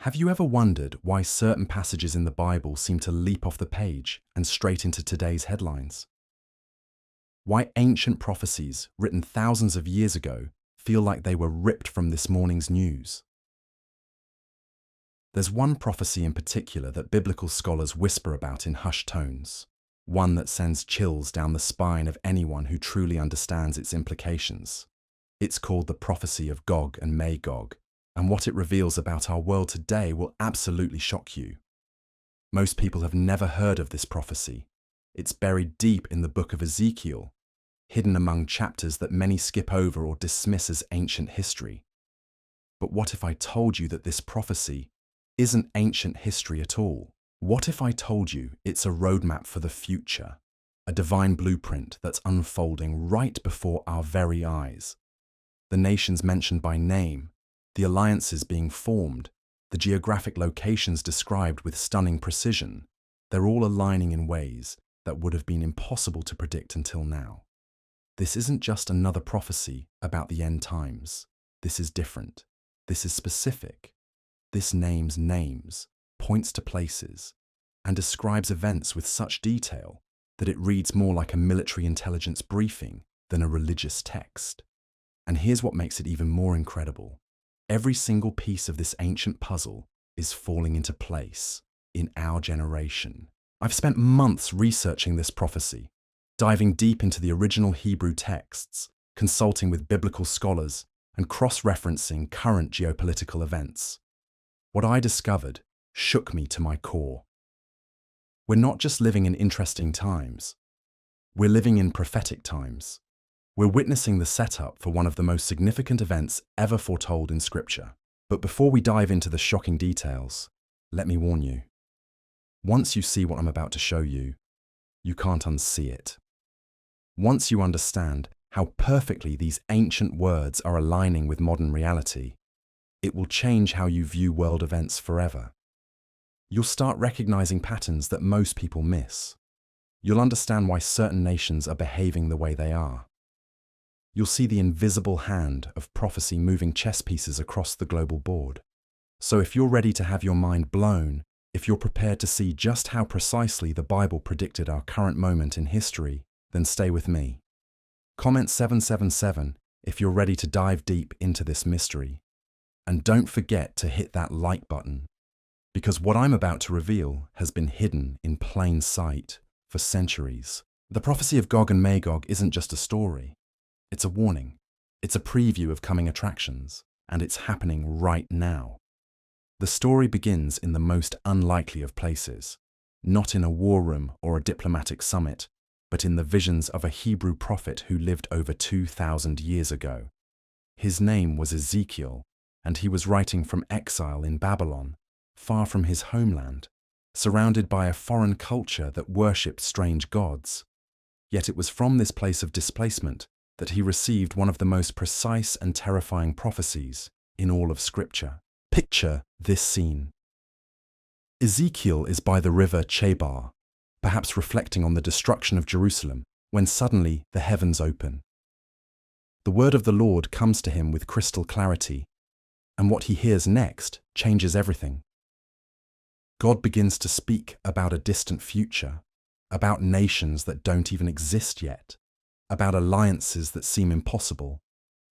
Have you ever wondered why certain passages in the Bible seem to leap off the page and straight into today's headlines? Why ancient prophecies written thousands of years ago feel like they were ripped from this morning's news? There's one prophecy in particular that biblical scholars whisper about in hushed tones, one that sends chills down the spine of anyone who truly understands its implications. It's called the prophecy of Gog and Magog, and what it reveals about our world today will absolutely shock you. Most people have never heard of this prophecy. It's buried deep in the book of Ezekiel, hidden among chapters that many skip over or dismiss as ancient history. But what if I told you that this prophecy isn't ancient history at all? What if I told you it's a roadmap for the future, a divine blueprint that's unfolding right before our very eyes? The nations mentioned by name, the alliances being formed, the geographic locations described with stunning precision, they're all aligning in ways that would have been impossible to predict until now. This isn't just another prophecy about the end times. This is different. This is specific. This names names, points to places, and describes events with such detail that it reads more like a military intelligence briefing than a religious text. And here's what makes it even more incredible. Every single piece of this ancient puzzle is falling into place in our generation. I've spent months researching this prophecy, diving deep into the original Hebrew texts, consulting with biblical scholars, and cross-referencing current geopolitical events. What I discovered shook me to my core. We're not just living in interesting times. We're living in prophetic times. We're witnessing the setup for one of the most significant events ever foretold in Scripture. But before we dive into the shocking details, let me warn you. Once you see what I'm about to show you, you can't unsee it. Once you understand how perfectly these ancient words are aligning with modern reality, it will change how you view world events forever. You'll start recognizing patterns that most people miss. You'll understand why certain nations are behaving the way they are. You'll see the invisible hand of prophecy moving chess pieces across the global board. So if you're ready to have your mind blown, if you're prepared to see just how precisely the Bible predicted our current moment in history, then stay with me. Comment 777 if you're ready to dive deep into this mystery. And don't forget to hit that like button, because what I'm about to reveal has been hidden in plain sight for centuries. The prophecy of Gog and Magog isn't just a story. It's a warning. It's a preview of coming attractions, and it's happening right now. The story begins in the most unlikely of places, not in a war room or a diplomatic summit, but in the visions of a Hebrew prophet who lived over 2,000 years ago. His name was Ezekiel, and he was writing from exile in Babylon, far from his homeland, surrounded by a foreign culture that worshipped strange gods. Yet it was from this place of displacement that he received one of the most precise and terrifying prophecies in all of Scripture. Picture this scene. Ezekiel is by the river Chebar, perhaps reflecting on the destruction of Jerusalem, when suddenly the heavens open. The word of the Lord comes to him with crystal clarity, and what he hears next changes everything. God begins to speak about a distant future, about nations that don't even exist yet, about alliances that seem impossible,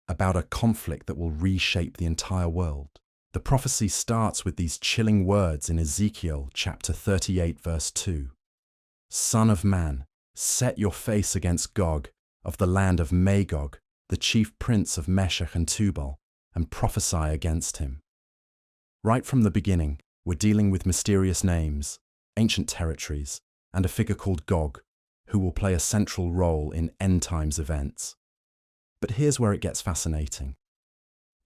about a conflict that will reshape the entire world. The prophecy starts with these chilling words in Ezekiel chapter 38 verse 2. Son of man, set your face against Gog of the land of Magog, the chief prince of Meshech and Tubal, and prophesy against him. Right from the beginning, we're dealing with mysterious names, ancient territories, and a figure called Gog, who will play a central role in end times events. But here's where it gets fascinating.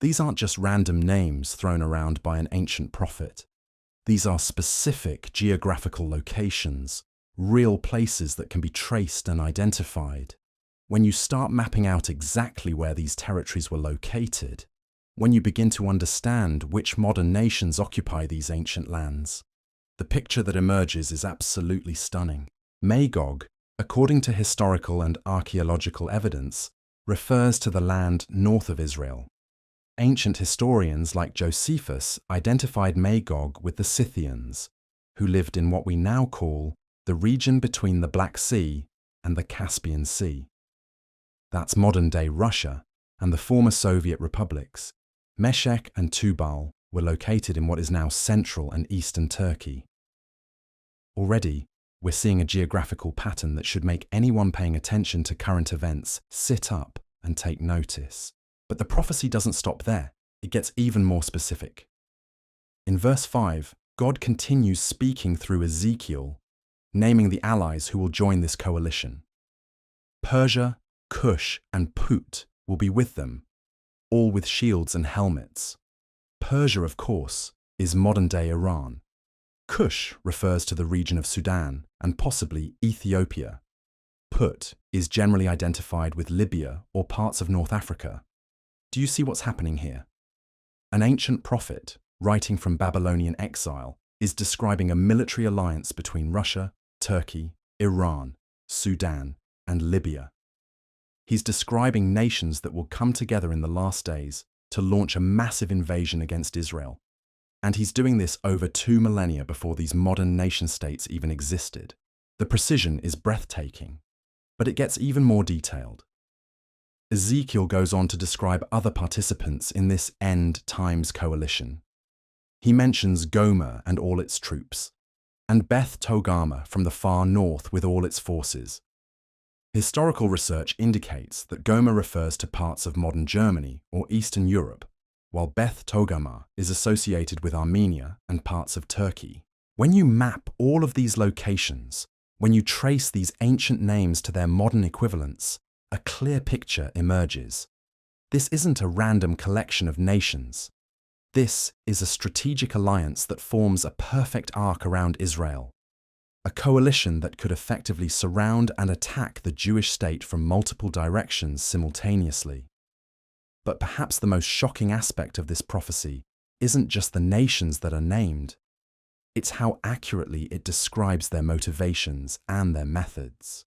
These aren't just random names thrown around by an ancient prophet. These are specific geographical locations, real places that can be traced and identified. When you start mapping out exactly where these territories were located, when you begin to understand which modern nations occupy these ancient lands, the picture that emerges is absolutely stunning. Magog, according to historical and archaeological evidence, refers to the land north of Israel. Ancient historians like Josephus identified Magog with the Scythians, who lived in what we now call the region between the Black Sea and the Caspian Sea. That's modern-day Russia and the former Soviet republics. Meshech and Tubal were located in what is now central and eastern Turkey. Already, we're seeing a geographical pattern that should make anyone paying attention to current events sit up and take notice. But the prophecy doesn't stop there. It gets even more specific. In verse 5, God continues speaking through Ezekiel, naming the allies who will join this coalition. Persia, Cush, and Put will be with them, all with shields and helmets. Persia, of course, is modern-day Iran. Cush refers to the region of Sudan and possibly Ethiopia. Put is generally identified with Libya or parts of North Africa. Do you see what's happening here? An ancient prophet, writing from Babylonian exile, is describing a military alliance between Russia, Turkey, Iran, Sudan, and Libya. He's describing nations that will come together in the last days to launch a massive invasion against Israel. And he's doing this over 2 millennia before these modern nation-states even existed. The precision is breathtaking, but it gets even more detailed. Ezekiel goes on to describe other participants in this end times coalition. He mentions Gomer and all its troops, and Beth Togarmah from the far north with all its forces. Historical research indicates that Gomer refers to parts of modern Germany or Eastern Europe, while Beth Togarmah is associated with Armenia and parts of Turkey. When you map all of these locations, when you trace these ancient names to their modern equivalents, a clear picture emerges. This isn't a random collection of nations. This is a strategic alliance that forms a perfect arc around Israel, a coalition that could effectively surround and attack the Jewish state from multiple directions simultaneously. But perhaps the most shocking aspect of this prophecy isn't just the nations that are named, it's how accurately it describes their motivations and their methods.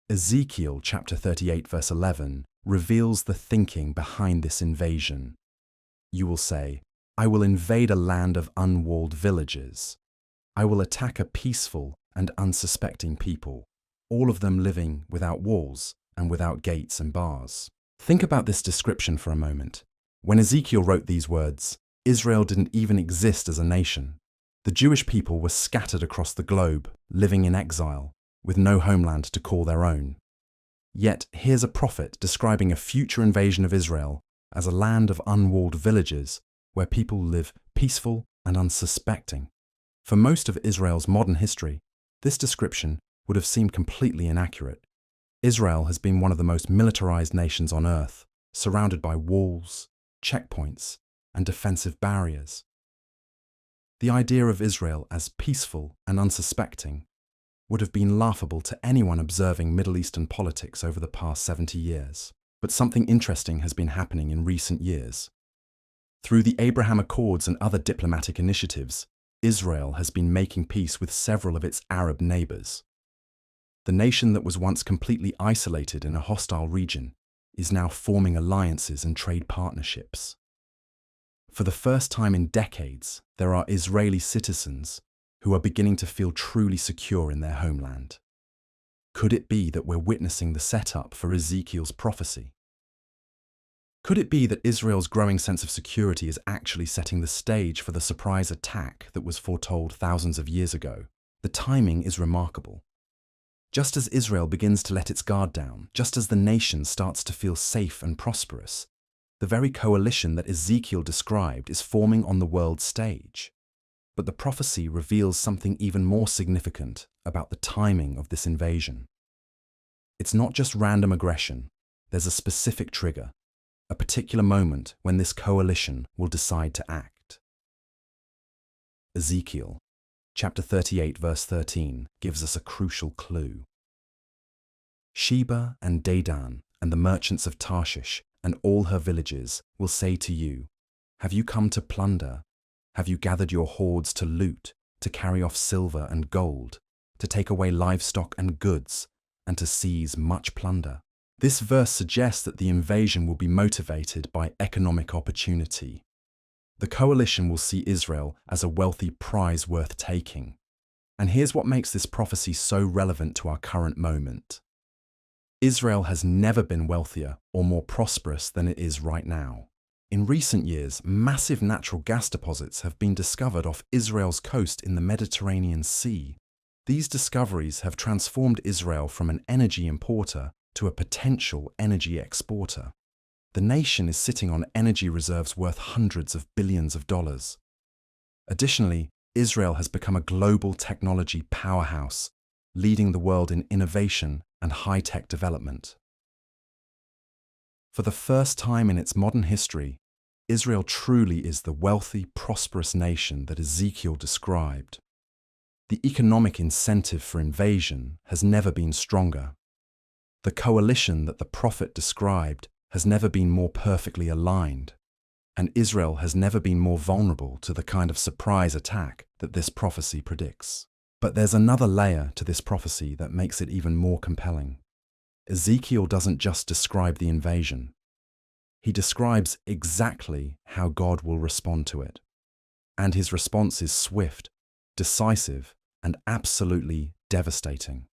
Ezekiel chapter 38 verse 11 reveals the thinking behind this invasion. You will say, "I will invade a land of unwalled villages. I will attack a peaceful and unsuspecting people, all of them living without walls and without gates and bars." Think about this description for a moment. When Ezekiel wrote these words, Israel didn't even exist as a nation. The Jewish people were scattered across the globe, living in exile, with no homeland to call their own. Yet here's a prophet describing a future invasion of Israel as a land of unwalled villages where people live peaceful and unsuspecting. For most of Israel's modern history, this description would have seemed completely inaccurate. Israel has been one of the most militarized nations on earth, surrounded by walls, checkpoints, and defensive barriers. The idea of Israel as peaceful and unsuspecting would have been laughable to anyone observing Middle Eastern politics over the past 70 years. But something interesting has been happening in recent years. Through the Abraham Accords and other diplomatic initiatives, Israel has been making peace with several of its Arab neighbors. The nation that was once completely isolated in a hostile region is now forming alliances and trade partnerships. For the first time in decades, there are Israeli citizens who are beginning to feel truly secure in their homeland. Could it be that we're witnessing the setup for Ezekiel's prophecy? Could it be that Israel's growing sense of security is actually setting the stage for the surprise attack that was foretold thousands of years ago? The timing is remarkable. Just as Israel begins to let its guard down, just as the nation starts to feel safe and prosperous, the very coalition that Ezekiel described is forming on the world stage. But the prophecy reveals something even more significant about the timing of this invasion. It's not just random aggression, there's a specific trigger, a particular moment when this coalition will decide to act. Ezekiel chapter 38 verse 13 gives us a crucial clue. Sheba and Dedan and the merchants of Tarshish and all her villages will say to you, "Have you come to plunder? Have you gathered your hoards to loot, to carry off silver and gold, to take away livestock and goods, and to seize much plunder?" This verse suggests that the invasion will be motivated by economic opportunity. The coalition will see Israel as a wealthy prize worth taking. And here's what makes this prophecy so relevant to our current moment. Israel has never been wealthier or more prosperous than it is right now. In recent years, massive natural gas deposits have been discovered off Israel's coast in the Mediterranean Sea. These discoveries have transformed Israel from an energy importer to a potential energy exporter. The nation is sitting on energy reserves worth hundreds of billions of dollars. Additionally, Israel has become a global technology powerhouse, leading the world in innovation and high-tech development. For the first time in its modern history, Israel truly is the wealthy, prosperous nation that Ezekiel described. The economic incentive for invasion has never been stronger. The coalition that the prophet described has never been more perfectly aligned, and Israel has never been more vulnerable to the kind of surprise attack that this prophecy predicts. But there's another layer to this prophecy that makes it even more compelling. Ezekiel doesn't just describe the invasion. He describes exactly how God will respond to it. And his response is swift, decisive, and absolutely devastating.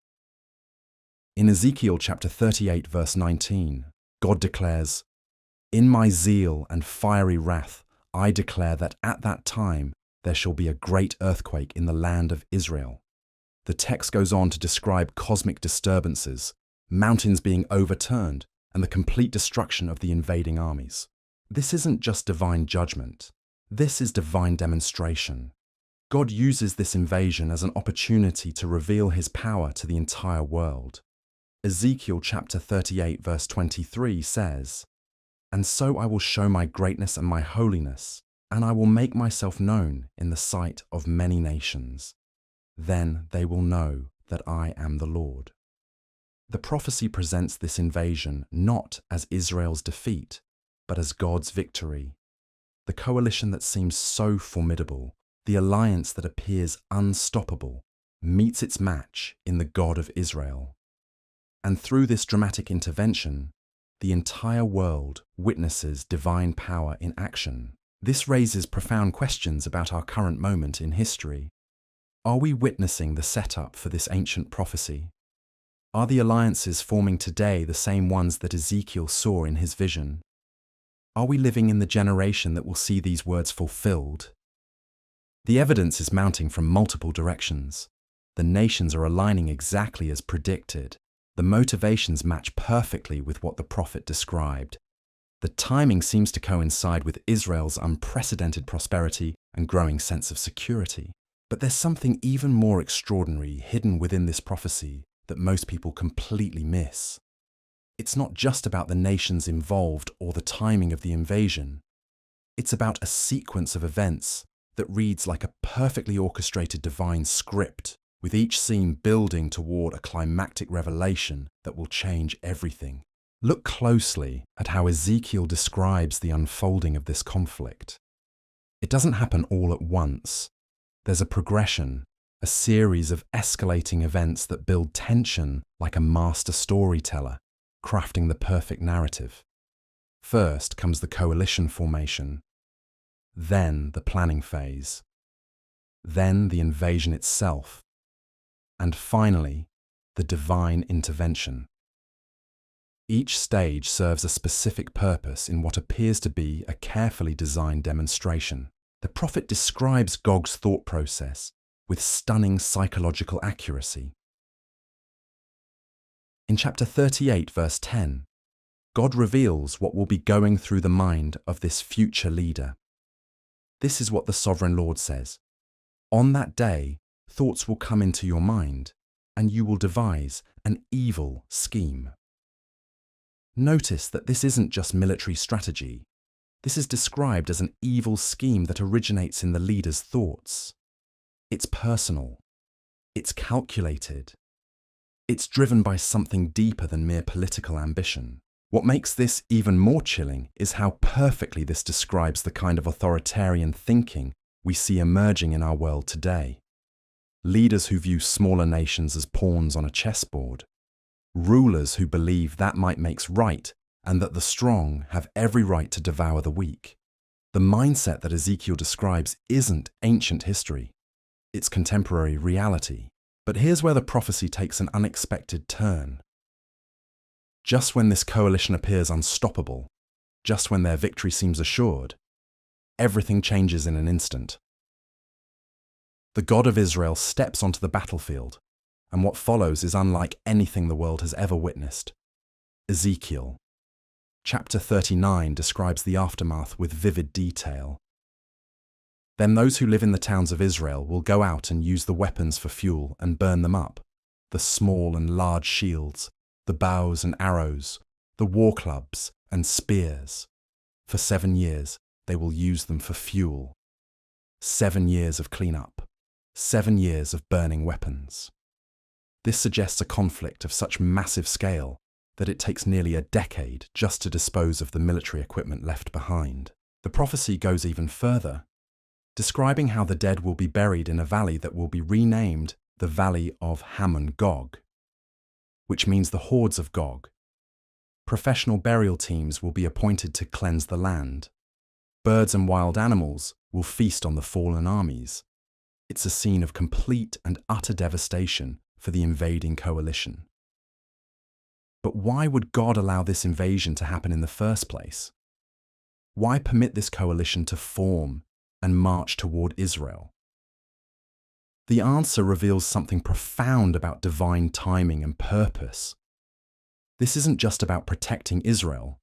In Ezekiel chapter 38, verse 19, God declares, "In my zeal and fiery wrath, I declare that at that time there shall be a great earthquake in the land of Israel." The text goes on to describe cosmic disturbances, mountains being overturned, and the complete destruction of the invading armies. This isn't just divine judgment. This is divine demonstration. God uses this invasion as an opportunity to reveal his power to the entire world. Ezekiel chapter 38 verse 23 says, "And so I will show my greatness and my holiness, and I will make myself known in the sight of many nations. Then they will know that I am the Lord." The prophecy presents this invasion not as Israel's defeat, but as God's victory. The coalition that seems so formidable, the alliance that appears unstoppable, meets its match in the God of Israel. And through this dramatic intervention, the entire world witnesses divine power in action. This raises profound questions about our current moment in history. Are we witnessing the setup for this ancient prophecy? Are the alliances forming today the same ones that Ezekiel saw in his vision? Are we living in the generation that will see these words fulfilled? The evidence is mounting from multiple directions. The nations are aligning exactly as predicted. The motivations match perfectly with what the prophet described. The timing seems to coincide with Israel's unprecedented prosperity and growing sense of security. But there's something even more extraordinary hidden within this prophecy that most people completely miss. It's not just about the nations involved or the timing of the invasion. It's about a sequence of events that reads like a perfectly orchestrated divine script, with each scene building toward a climactic revelation that will change everything. Look closely at how Ezekiel describes the unfolding of this conflict. It doesn't happen all at once. There's a progression, a series of escalating events that build tension like a master storyteller, crafting the perfect narrative. First comes the coalition formation, then the planning phase, then the invasion itself, and finally, the divine intervention. Each stage serves a specific purpose in what appears to be a carefully designed demonstration. The prophet describes Gog's thought process with stunning psychological accuracy. In chapter 38, verse 10, God reveals what will be going through the mind of this future leader. This is what the sovereign Lord says: "On that day, thoughts will come into your mind, and you will devise an evil scheme." Notice that this isn't just military strategy. This is described as an evil scheme that originates in the leader's thoughts. It's personal. It's calculated. It's driven by something deeper than mere political ambition. What makes this even more chilling is how perfectly this describes the kind of authoritarian thinking we see emerging in our world today. Leaders who view smaller nations as pawns on a chessboard. rulers who believe that might makes right and that the strong have every right to devour the weak. The mindset that Ezekiel describes isn't ancient history, it's contemporary reality. But here's where the prophecy takes an unexpected turn. Just when this coalition appears unstoppable, just when their victory seems assured, everything changes in an instant. The God of Israel steps onto the battlefield, and what follows is unlike anything the world has ever witnessed. Ezekiel, chapter 39, describes the aftermath with vivid detail. Then those who live in the towns of Israel will go out and use the weapons for fuel and burn them up, the small and large shields, the bows and arrows, the war clubs and spears. For 7 years, they will use them for fuel. 7 years of cleanup, 7 years of burning weapons. This suggests a conflict of such massive scale that it takes nearly a decade just to dispose of the military equipment left behind. The prophecy goes even further, describing how the dead will be buried in a valley that will be renamed the Valley of Gog, which means the hordes of Gog. Professional burial teams will be appointed to cleanse the land. Birds and wild animals will feast on the fallen armies. It's a scene of complete and utter devastation for the invading coalition. But why would God allow this invasion to happen in the first place? Why permit this coalition to form and march toward Israel? The answer reveals something profound about divine timing and purpose. This isn't just about protecting Israel.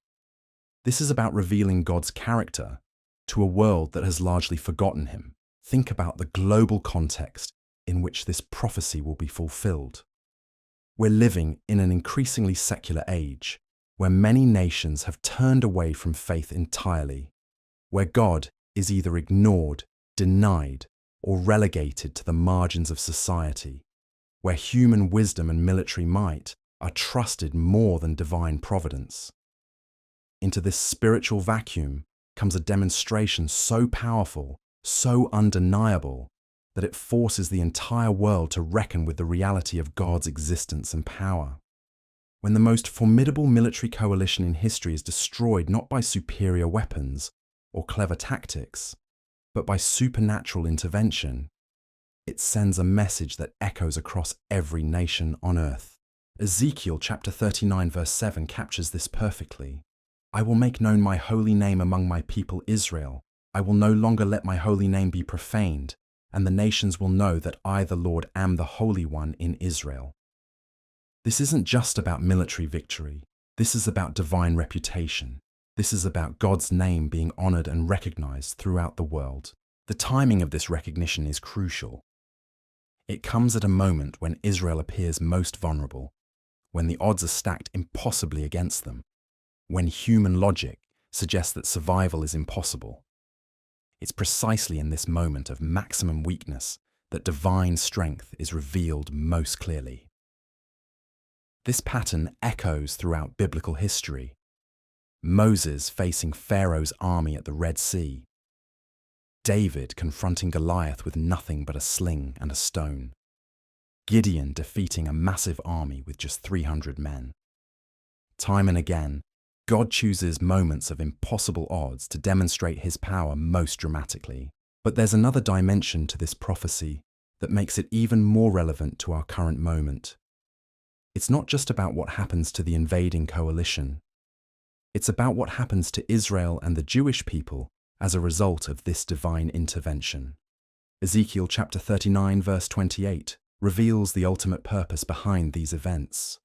This is about revealing God's character to a world that has largely forgotten him. Think about the global context in which this prophecy will be fulfilled. We're living in an increasingly secular age, where many nations have turned away from faith entirely, where God is either ignored, denied, or relegated to the margins of society, where human wisdom and military might are trusted more than divine providence. Into this spiritual vacuum comes a demonstration so powerful, so undeniable, that it forces the entire world to reckon with the reality of God's existence and power. When the most formidable military coalition in history is destroyed not by superior weapons or clever tactics, but by supernatural intervention, it sends a message that echoes across every nation on earth. Ezekiel chapter 39 verse 7 captures this perfectly. I will make known my holy name among my people Israel. I will no longer let my holy name be profaned, and the nations will know that I, the Lord, am the Holy One in Israel. This isn't just about military victory. This is about divine reputation. This is about God's name being honored and recognized throughout the world. The timing of this recognition is crucial. It comes at a moment when Israel appears most vulnerable, when the odds are stacked impossibly against them, when human logic suggests that survival is impossible. It's precisely in this moment of maximum weakness that divine strength is revealed most clearly. This pattern echoes throughout biblical history. Moses facing Pharaoh's army at the Red Sea. David confronting Goliath with nothing but a sling and a stone. Gideon defeating a massive army with just 300 men. Time and again, God chooses moments of impossible odds to demonstrate his power most dramatically. But there's another dimension to this prophecy that makes it even more relevant to our current moment. It's not just about what happens to the invading coalition. It's about what happens to Israel and the Jewish people as a result of this divine intervention. Ezekiel chapter 39 verse 28 reveals the ultimate purpose behind these events.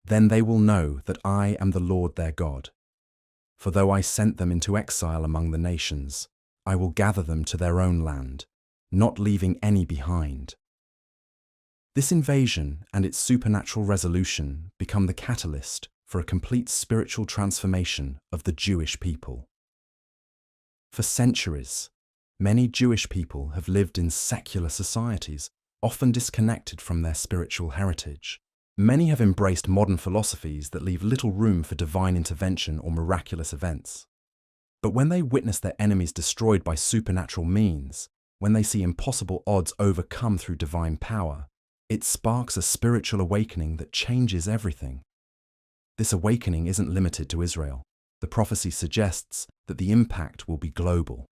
Then they will know that I am the Lord their God. For though I sent them into exile among the nations, I will gather them to their own land, not leaving any behind. This invasion and its supernatural resolution become the catalyst for a complete spiritual transformation of the Jewish people. For centuries, many Jewish people have lived in secular societies, often disconnected from their spiritual heritage. Many have embraced modern philosophies that leave little room for divine intervention or miraculous events. But when they witness their enemies destroyed by supernatural means, when they see impossible odds overcome through divine power, It sparks a spiritual awakening that changes everything. This awakening isn't limited to Israel. The prophecy suggests that the impact will be global.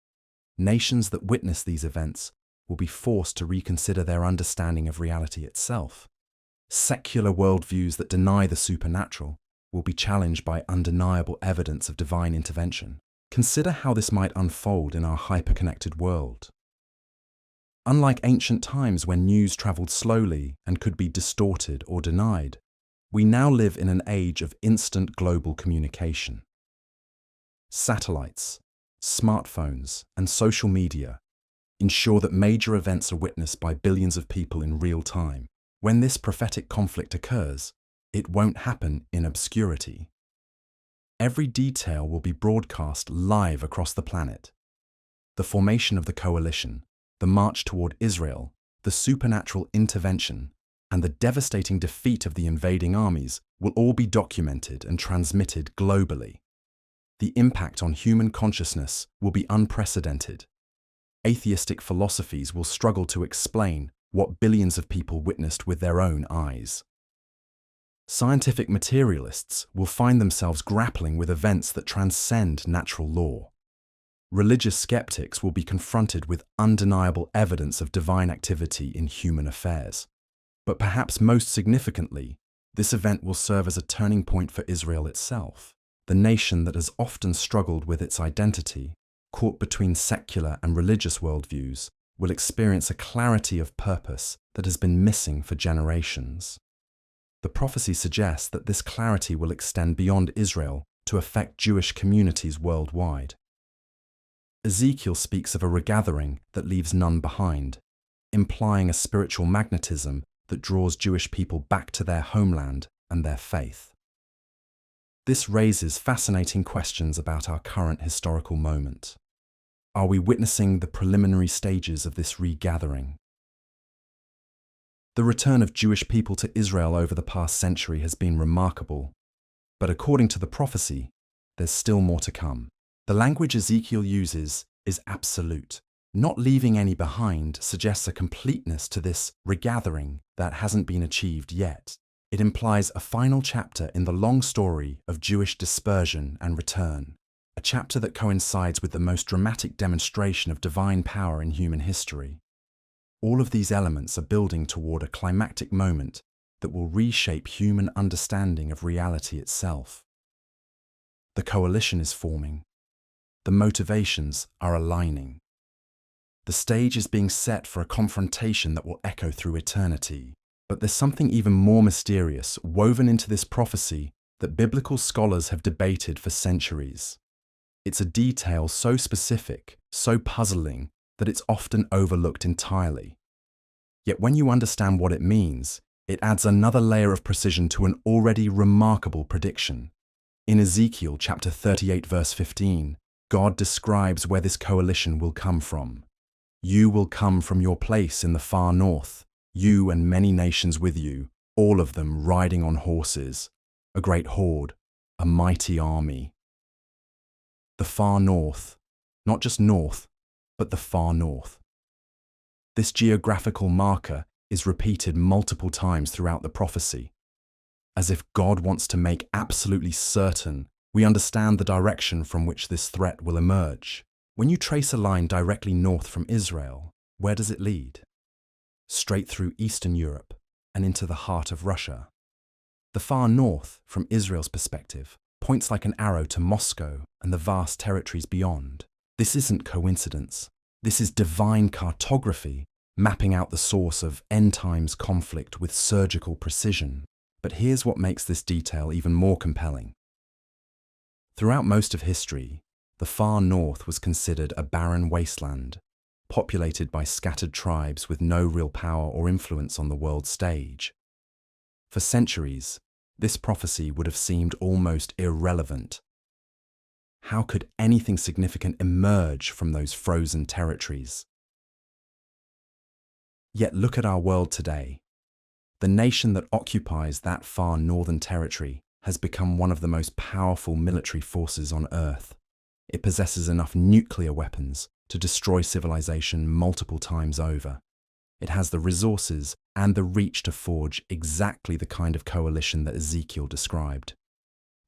Nations that witness these events will be forced to reconsider their understanding of reality itself. Secular worldviews that deny the supernatural will be challenged by undeniable evidence of divine intervention. Consider how this might unfold in our hyperconnected world. Unlike ancient times when news traveled slowly and could be distorted or denied, we now live in an age of instant global communication. Satellites, smartphones, and social media ensure that major events are witnessed by billions of people in real time. When this prophetic conflict occurs, it won't happen in obscurity. Every detail will be broadcast live across the planet. The formation of the coalition, the march toward Israel, the supernatural intervention, and the devastating defeat of the invading armies will all be documented and transmitted globally. The impact on human consciousness will be unprecedented. Atheistic philosophies will struggle to explain what billions of people witnessed with their own eyes. Scientific materialists will find themselves grappling with events that transcend natural law. Religious skeptics will be confronted with undeniable evidence of divine activity in human affairs. But perhaps most significantly, this event will serve as a turning point for Israel itself, the nation that has often struggled with its identity, caught between secular and religious worldviews, will experience a clarity of purpose that has been missing for generations. The prophecy suggests that this clarity will extend beyond Israel to affect Jewish communities worldwide. Ezekiel speaks of a regathering that leaves none behind, implying a spiritual magnetism that draws Jewish people back to their homeland and their faith. This raises fascinating questions about our current historical moment. Are we witnessing the preliminary stages of this regathering? The return of Jewish people to Israel over the past century has been remarkable, but according to the prophecy, there's still more to come. The language Ezekiel uses is absolute. Not leaving any behind suggests a completeness to this regathering that hasn't been achieved yet. It implies a final chapter in the long story of Jewish dispersion and return, a chapter that coincides with the most dramatic demonstration of divine power in human history. All of these elements are building toward a climactic moment that will reshape human understanding of reality itself. The coalition is forming. The motivations are aligning. The stage is being set for a confrontation that will echo through eternity. But there's something even more mysterious woven into this prophecy that biblical scholars have debated for centuries. It's a detail so specific, so puzzling, that it's often overlooked entirely. Yet when you understand what it means, it adds another layer of precision to an already remarkable prediction. In Ezekiel chapter 38 verse 15, God describes where this coalition will come from. You will come from your place in the far north, you and many nations with you, all of them riding on horses, a great horde, a mighty army. The far north, not just north, but the far north. This geographical marker is repeated multiple times throughout the prophecy, as if God wants to make absolutely certain we understand the direction from which this threat will emerge. When you trace a line directly north from Israel, where does it lead? Straight through Eastern Europe and into the heart of Russia. The far north, from Israel's perspective, points like an arrow to Moscow and the vast territories beyond. This isn't coincidence. This is divine cartography, mapping out the source of end times conflict with surgical precision. But here's what makes this detail even more compelling. Throughout most of history, the far north was considered a barren wasteland, populated by scattered tribes with no real power or influence on the world stage. For centuries, this prophecy would have seemed almost irrelevant. How could anything significant emerge from those frozen territories? Yet look at our world today. The nation that occupies that far northern territory has become one of the most powerful military forces on Earth. It possesses enough nuclear weapons to destroy civilization multiple times over. It has the resources and the reach to forge exactly the kind of coalition that Ezekiel described.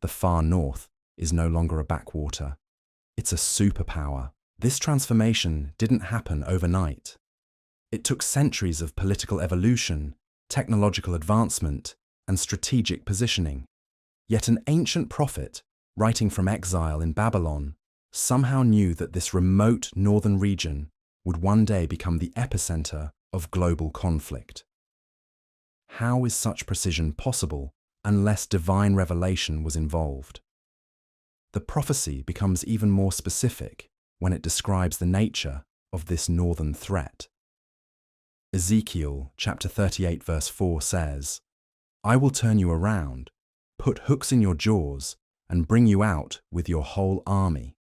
The far north is no longer a backwater. It's a superpower. This transformation didn't happen overnight. It took centuries of political evolution, technological advancement, and strategic positioning. Yet an ancient prophet, writing from exile in Babylon, somehow knew that this remote northern region would one day become the epicenter of global conflict. How is such precision possible unless divine revelation was involved? The prophecy becomes even more specific when it describes the nature of this northern threat. Ezekiel chapter 38 verse 4 says, "I will turn you around, put hooks in your jaws, and bring you out with your whole army."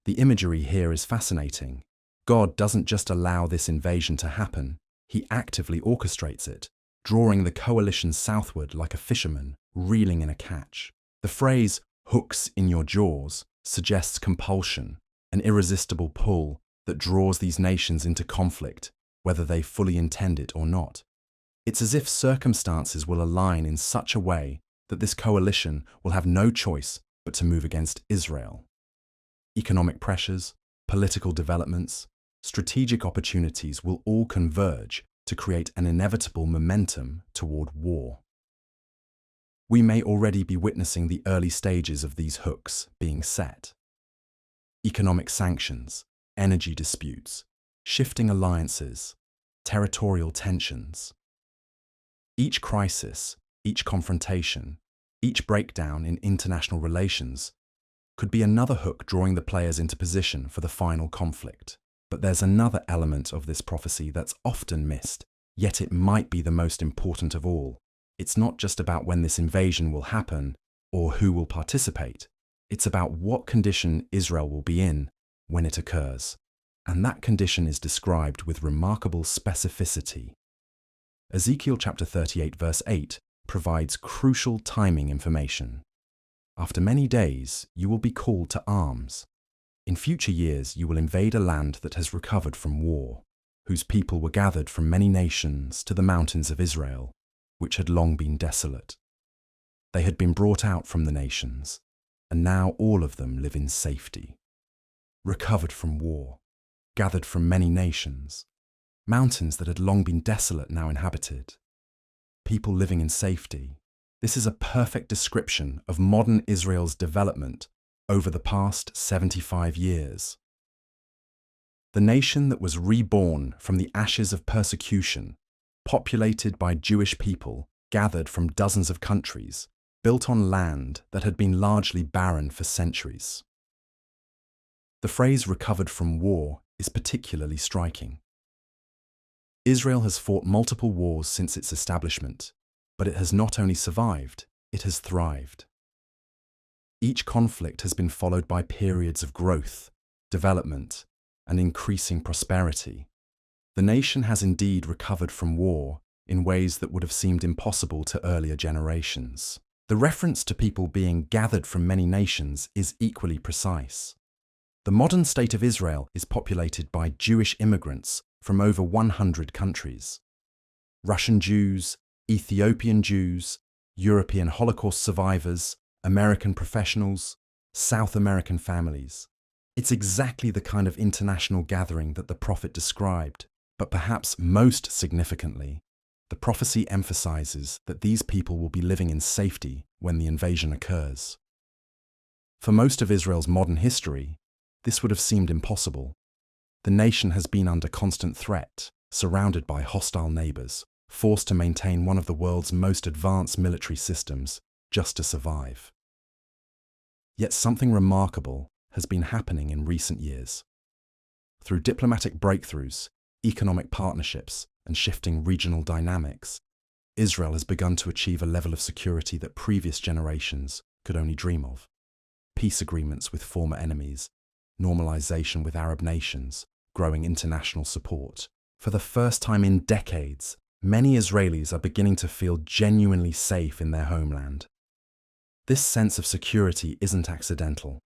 The imagery here is fascinating. God doesn't just allow this invasion to happen, he actively orchestrates it, drawing the coalition southward like a fisherman reeling in a catch. The phrase, "hooks in your jaws," suggests compulsion, an irresistible pull that draws these nations into conflict, whether they fully intend it or not. It's as if circumstances will align in such a way that this coalition will have no choice but to move against Israel. Economic pressures, political developments, strategic opportunities will all converge to create an inevitable momentum toward war. We may already be witnessing the early stages of these hooks being set. Economic sanctions, energy disputes, shifting alliances, territorial tensions. Each crisis, each confrontation, each breakdown in international relations could be another hook drawing the players into position for the final conflict. But there's another element of this prophecy that's often missed, yet it might be the most important of all. It's not just about when this invasion will happen or who will participate. It's about what condition Israel will be in when it occurs. And that condition is described with remarkable specificity. Ezekiel chapter 38 verse 8 provides crucial timing information. "After many days, you will be called to arms. In future years, you will invade a land that has recovered from war, whose people were gathered from many nations to the mountains of Israel, which had long been desolate. They had been brought out from the nations, and now all of them live in safety." Recovered from war, gathered from many nations, mountains that had long been desolate now inhabited, people living in safety. This is a perfect description of modern Israel's development over the past 75 years. The nation that was reborn from the ashes of persecution, populated by Jewish people gathered from dozens of countries, built on land that had been largely barren for centuries. The phrase "recovered from war" is particularly striking. Israel has fought multiple wars since its establishment, but it has not only survived, it has thrived. Each conflict has been followed by periods of growth, development, and increasing prosperity. The nation has indeed recovered from war in ways that would have seemed impossible to earlier generations. The reference to people being gathered from many nations is equally precise. The modern state of Israel is populated by Jewish immigrants from over 100 countries. Russian Jews, Ethiopian Jews, European Holocaust survivors, American professionals, South American families. It's exactly the kind of international gathering that the prophet described, but perhaps most significantly, the prophecy emphasizes that these people will be living in safety when the invasion occurs. For most of Israel's modern history, this would have seemed impossible. The nation has been under constant threat, surrounded by hostile neighbors, forced to maintain one of the world's most advanced military systems just to survive. Yet something remarkable has been happening in recent years. Through diplomatic breakthroughs, economic partnerships, and shifting regional dynamics, Israel has begun to achieve a level of security that previous generations could only dream of. Peace agreements with former enemies, normalization with Arab nations, growing international support. For the first time in decades, many Israelis are beginning to feel genuinely safe in their homeland. This sense of security isn't accidental.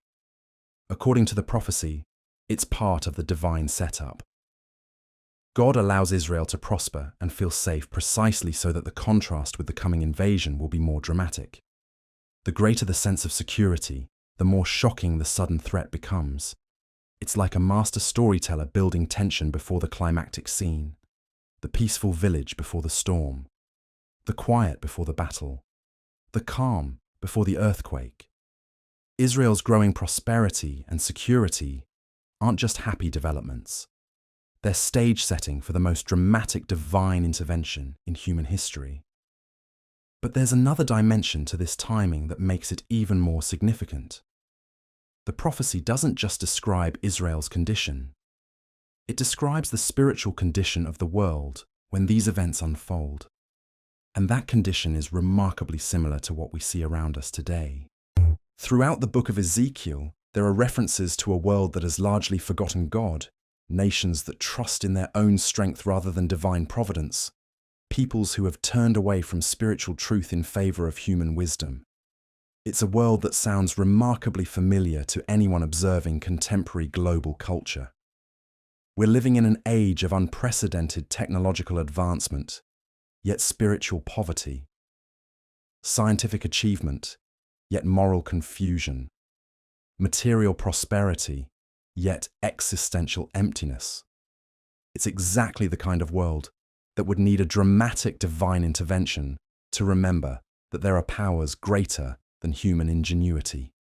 According to the prophecy, it's part of the divine setup. God allows Israel to prosper and feel safe precisely so that the contrast with the coming invasion will be more dramatic. The greater the sense of security, the more shocking the sudden threat becomes. It's like a master storyteller building tension before the climactic scene, the peaceful village before the storm, the quiet before the battle, the calm before the earthquake. Israel's growing prosperity and security aren't just happy developments. They're stage setting for the most dramatic divine intervention in human history. But there's another dimension to this timing that makes it even more significant. The prophecy doesn't just describe Israel's condition. It describes the spiritual condition of the world when these events unfold. And that condition is remarkably similar to what we see around us today. Throughout the book of Ezekiel, there are references to a world that has largely forgotten God, nations that trust in their own strength rather than divine providence, peoples who have turned away from spiritual truth in favor of human wisdom. It's a world that sounds remarkably familiar to anyone observing contemporary global culture. We're living in an age of unprecedented technological advancement, yet spiritual poverty, scientific achievement, yet moral confusion, material prosperity, yet existential emptiness. It's exactly the kind of world that would need a dramatic divine intervention to remember that there are powers greater than human ingenuity.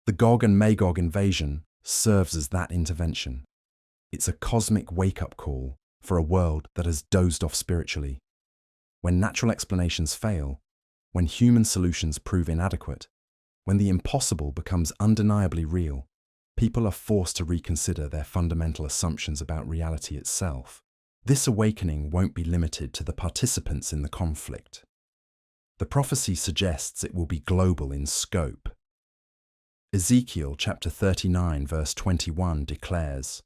The Gog and Magog invasion serves as that intervention. It's a cosmic wake-up call for a world that has dozed off spiritually. When natural explanations fail, when human solutions prove inadequate, when the impossible becomes undeniably real, people are forced to reconsider their fundamental assumptions about reality itself. This awakening won't be limited to the participants in the conflict. The prophecy suggests it will be global in scope. Ezekiel chapter 39 verse 21 declares,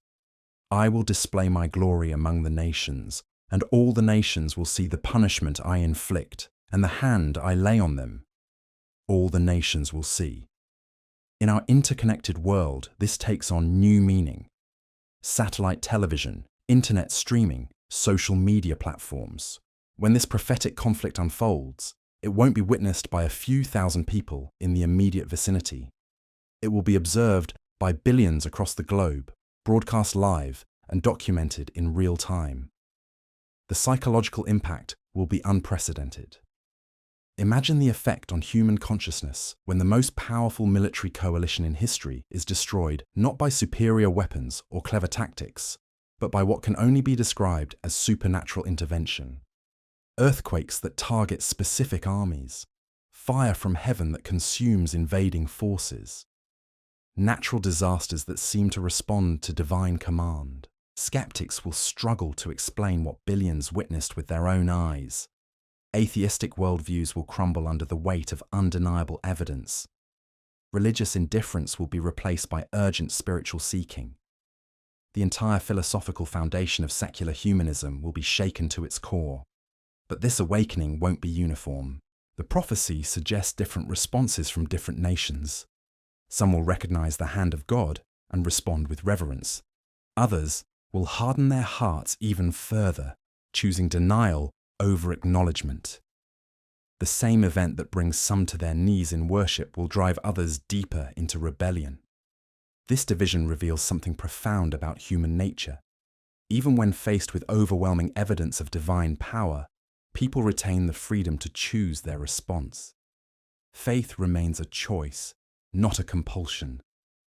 "I will display my glory among the nations, and all the nations will see the punishment I inflict and the hand I lay on them. All the nations will see." In our interconnected world, this takes on new meaning. Satellite television, internet streaming, social media platforms. When this prophetic conflict unfolds, it won't be witnessed by a few thousand people in the immediate vicinity. It will be observed by billions across the globe, broadcast live and documented in real time. The psychological impact will be unprecedented. Imagine the effect on human consciousness when the most powerful military coalition in history is destroyed not by superior weapons or clever tactics, but by what can only be described as supernatural intervention. Earthquakes that target specific armies, fire from heaven that consumes invading forces, natural disasters that seem to respond to divine command. Skeptics will struggle to explain what billions witnessed with their own eyes. Atheistic worldviews will crumble under the weight of undeniable evidence. Religious indifference will be replaced by urgent spiritual seeking. The entire philosophical foundation of secular humanism will be shaken to its core. But this awakening won't be uniform. The prophecy suggests different responses from different nations. Some will recognize the hand of God and respond with reverence. Others will harden their hearts even further, choosing denial over acknowledgement. The same event that brings some to their knees in worship will drive others deeper into rebellion. This division reveals something profound about human nature. Even when faced with overwhelming evidence of divine power, people retain the freedom to choose their response. Faith remains a choice, not a compulsion.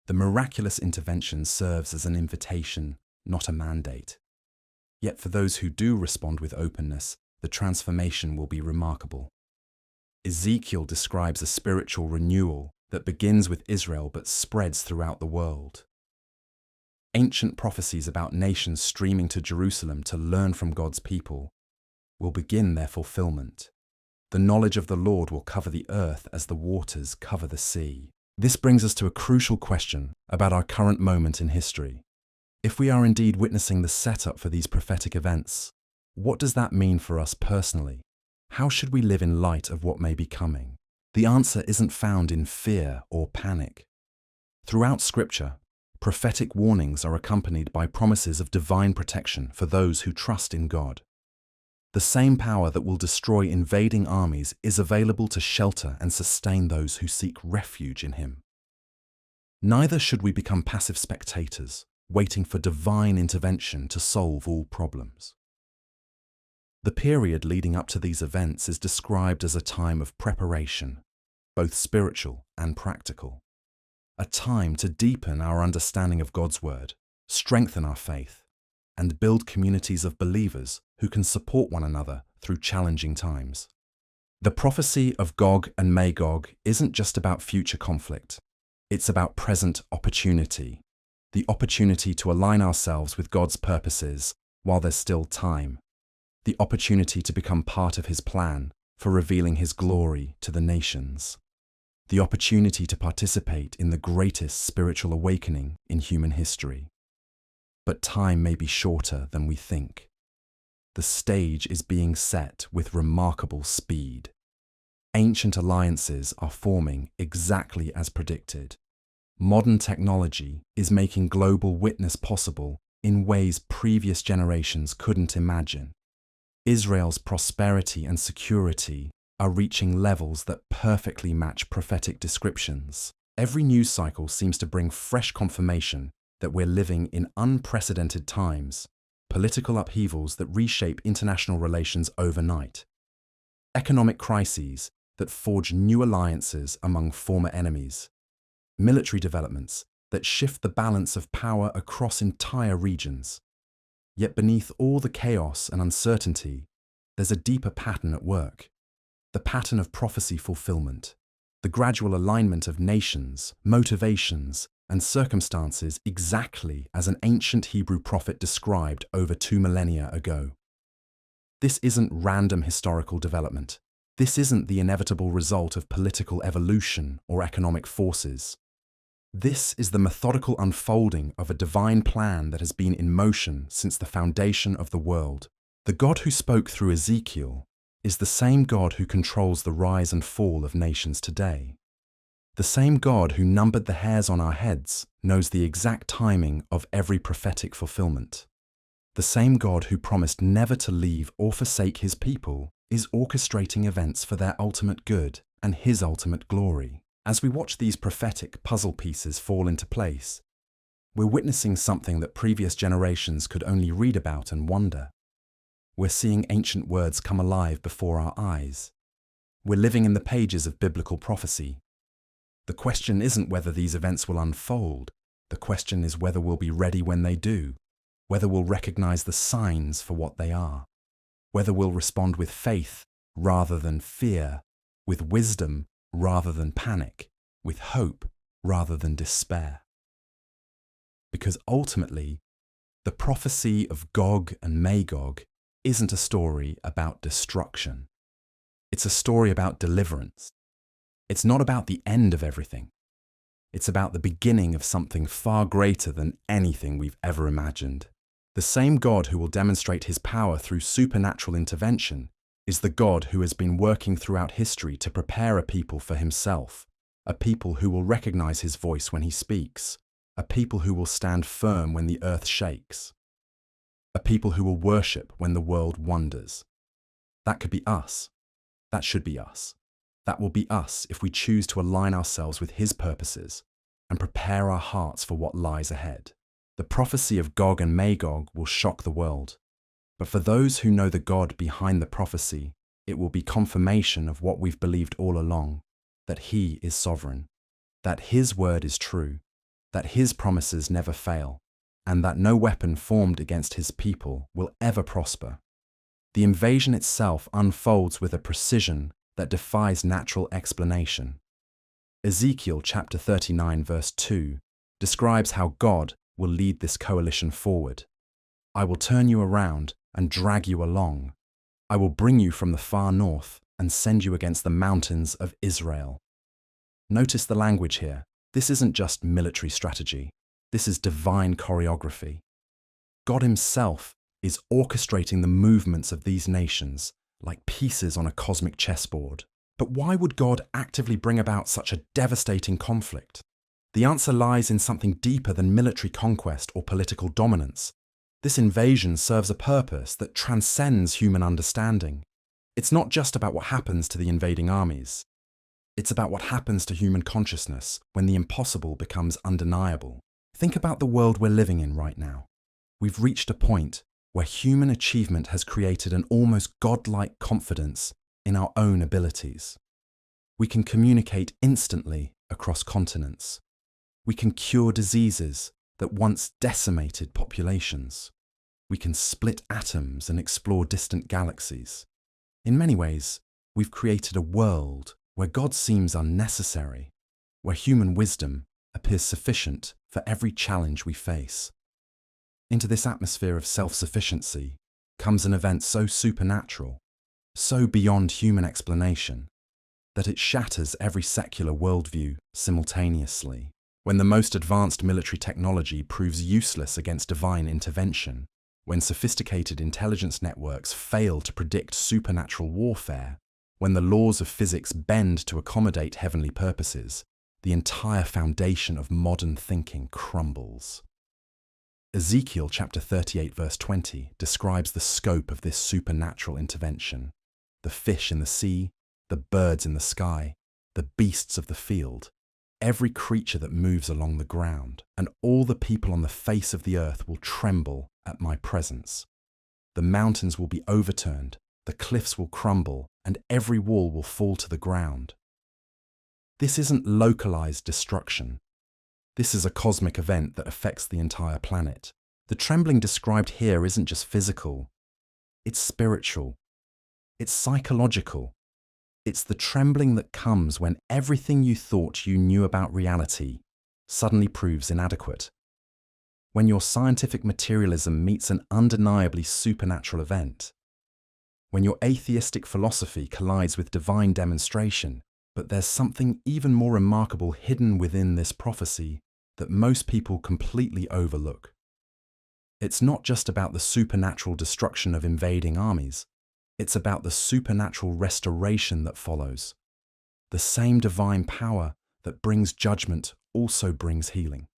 The miraculous intervention serves as an invitation, not a mandate. Yet for those who do respond with openness, the transformation will be remarkable. Ezekiel describes a spiritual renewal that begins with Israel but spreads throughout the world. Ancient prophecies about nations streaming to Jerusalem to learn from God's people will begin their fulfillment. The knowledge of the Lord will cover the earth as the waters cover the sea. This brings us to a crucial question about our current moment in history. If we are indeed witnessing the setup for these prophetic events, what does that mean for us personally? How should we live in light of what may be coming? The answer isn't found in fear or panic. Throughout Scripture, prophetic warnings are accompanied by promises of divine protection for those who trust in God. The same power that will destroy invading armies is available to shelter and sustain those who seek refuge in Him. Neither should we become passive spectators, waiting for divine intervention to solve all problems. The period leading up to these events is described as a time of preparation, both spiritual and practical. A time to deepen our understanding of God's Word, strengthen our faith, and build communities of believers who can support one another through challenging times. The prophecy of Gog and Magog isn't just about future conflict. It's about present opportunity, the opportunity to align ourselves with God's purposes while there's still time, the opportunity to become part of His plan for revealing His glory to the nations, the opportunity to participate in the greatest spiritual awakening in human history. But time may be shorter than we think. The stage is being set with remarkable speed. Ancient alliances are forming exactly as predicted. Modern technology is making global witness possible in ways previous generations couldn't imagine. Israel's prosperity and security are reaching levels that perfectly match prophetic descriptions. Every news cycle seems to bring fresh confirmation that we're living in unprecedented times, political upheavals that reshape international relations overnight, economic crises that forge new alliances among former enemies, military developments that shift the balance of power across entire regions. Yet beneath all the chaos and uncertainty, there's a deeper pattern at work. The pattern of prophecy fulfillment, the gradual alignment of nations, motivations, and circumstances exactly as an ancient Hebrew prophet described over 2 millennia ago. This isn't random historical development. This isn't the inevitable result of political evolution or economic forces. This is the methodical unfolding of a divine plan that has been in motion since the foundation of the world. The God who spoke through Ezekiel is the same God who controls the rise and fall of nations today. The same God who numbered the hairs on our heads knows the exact timing of every prophetic fulfillment. The same God who promised never to leave or forsake His people is orchestrating events for their ultimate good and His ultimate glory. As we watch these prophetic puzzle pieces fall into place, we're witnessing something that previous generations could only read about and wonder. We're seeing ancient words come alive before our eyes. We're living in the pages of biblical prophecy. The question isn't whether these events will unfold. The question is whether we'll be ready when they do, whether we'll recognize the signs for what they are, whether we'll respond with faith rather than fear, with wisdom rather than panic, with hope rather than despair. Because ultimately, the prophecy of Gog and Magog isn't a story about destruction. It's a story about deliverance. It's not about the end of everything. It's about the beginning of something far greater than anything we've ever imagined. The same God who will demonstrate His power through supernatural intervention is the God who has been working throughout history to prepare a people for Himself, a people who will recognize His voice when He speaks, a people who will stand firm when the earth shakes, a people who will worship when the world wonders. That could be us. That should be us. That will be us if we choose to align ourselves with His purposes and prepare our hearts for what lies ahead. The prophecy of Gog and Magog will shock the world. But for those who know the God behind the prophecy, it will be confirmation of what we've believed all along, that He is sovereign, that His word is true, that His promises never fail, and that no weapon formed against His people will ever prosper. The invasion itself unfolds with a precision that defies natural explanation. Ezekiel chapter 39 verse 2 describes how God will lead this coalition forward. I will turn you around and drag you along. I will bring you from the far north and send you against the mountains of Israel. Notice the language here. This isn't just military strategy. This is divine choreography. God Himself is orchestrating the movements of these nations like pieces on a cosmic chessboard. But why would God actively bring about such a devastating conflict? The answer lies in something deeper than military conquest or political dominance. This invasion serves a purpose that transcends human understanding. It's not just about what happens to the invading armies. It's about what happens to human consciousness when the impossible becomes undeniable. Think about the world we're living in right now. We've reached a point where human achievement has created an almost godlike confidence in our own abilities. We can communicate instantly across continents. We can cure diseases that once decimated populations. We can split atoms and explore distant galaxies. In many ways, we've created a world where God seems unnecessary, where human wisdom appears sufficient for every challenge we face. Into this atmosphere of self-sufficiency comes an event so supernatural, so beyond human explanation, that it shatters every secular worldview simultaneously. When the most advanced military technology proves useless against divine intervention, when sophisticated intelligence networks fail to predict supernatural warfare, when the laws of physics bend to accommodate heavenly purposes, the entire foundation of modern thinking crumbles. Ezekiel chapter 38 verse 20 describes the scope of this supernatural intervention. The fish in the sea, the birds in the sky, the beasts of the field, every creature that moves along the ground, and all the people on the face of the earth will tremble at my presence. The mountains will be overturned, the cliffs will crumble, and every wall will fall to the ground. This isn't localized destruction. This is a cosmic event that affects the entire planet. The trembling described here isn't just physical. It's spiritual. It's psychological. It's the trembling that comes when everything you thought you knew about reality suddenly proves inadequate. When your scientific materialism meets an undeniably supernatural event. When your atheistic philosophy collides with divine demonstration. But there's something even more remarkable hidden within this prophecy that most people completely overlook. It's not just about the supernatural destruction of invading armies. It's about the supernatural restoration that follows. The same divine power that brings judgment also brings healing.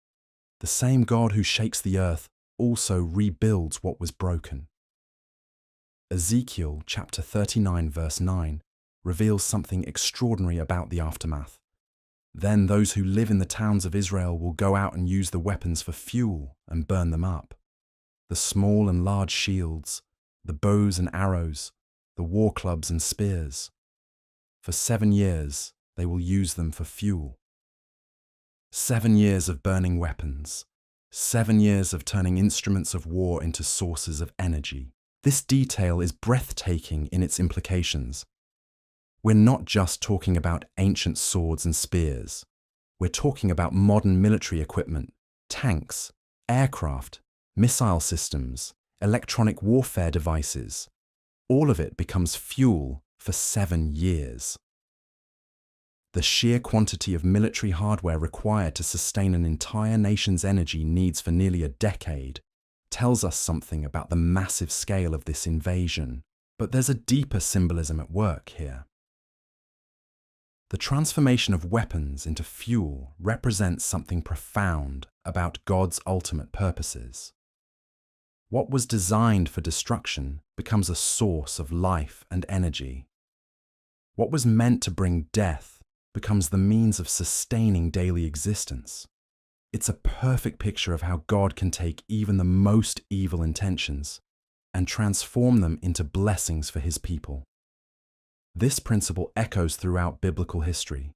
The same God who shakes the earth also rebuilds what was broken. Ezekiel chapter 39 verse 9 reveals something extraordinary about the aftermath. Then those who live in the towns of Israel will go out and use the weapons for fuel and burn them up. The small and large shields, the bows and arrows, the war clubs and spears. For 7 years, they will use them for fuel. 7 years of burning weapons. 7 years of turning instruments of war into sources of energy. This detail is breathtaking in its implications. We're not just talking about ancient swords and spears. We're talking about modern military equipment, tanks, aircraft, missile systems, electronic warfare devices. All of it becomes fuel for 7 years. The sheer quantity of military hardware required to sustain an entire nation's energy needs for nearly a decade tells us something about the massive scale of this invasion. But there's a deeper symbolism at work here. The transformation of weapons into fuel represents something profound about God's ultimate purposes. What was designed for destruction becomes a source of life and energy. What was meant to bring death becomes the means of sustaining daily existence. It's a perfect picture of how God can take even the most evil intentions and transform them into blessings for His people. This principle echoes throughout biblical history.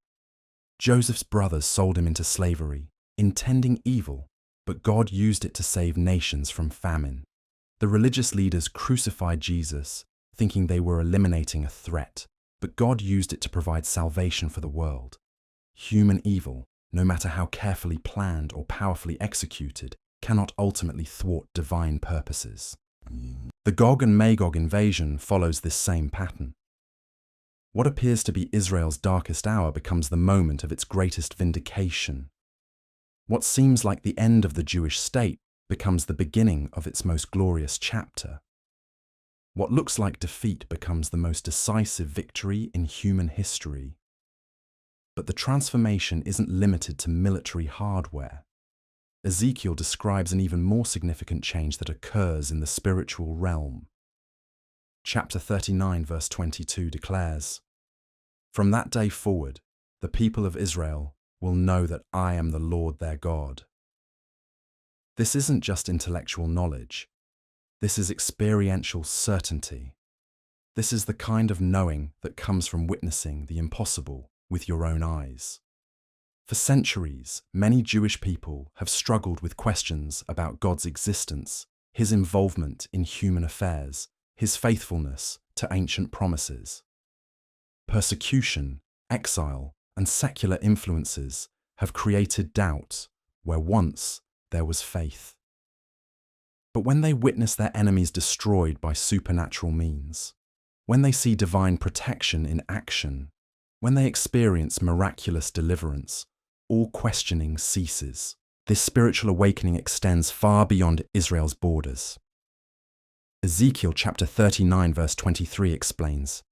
Joseph's brothers sold him into slavery, intending evil, but God used it to save nations from famine. The religious leaders crucified Jesus, thinking they were eliminating a threat, but God used it to provide salvation for the world. Human evil, no matter how carefully planned or powerfully executed, cannot ultimately thwart divine purposes. The Gog and Magog invasion follows this same pattern. What appears to be Israel's darkest hour becomes the moment of its greatest vindication. What seems like the end of the Jewish state becomes the beginning of its most glorious chapter. What looks like defeat becomes the most decisive victory in human history. But the transformation isn't limited to military hardware. Ezekiel describes an even more significant change that occurs in the spiritual realm. Chapter 39, verse 22 declares, "From that day forward, the people of Israel will know that I am the Lord their God." This isn't just intellectual knowledge. This is experiential certainty. This is the kind of knowing that comes from witnessing the impossible with your own eyes. For centuries, many Jewish people have struggled with questions about God's existence, his involvement in human affairs, his faithfulness to ancient promises. Persecution, exile, and secular influences have created doubt where once there was faith. But when they witness their enemies destroyed by supernatural means, when they see divine protection in action, when they experience miraculous deliverance, all questioning ceases. This spiritual awakening extends far beyond Israel's borders. Ezekiel chapter 39 verse 23 explains,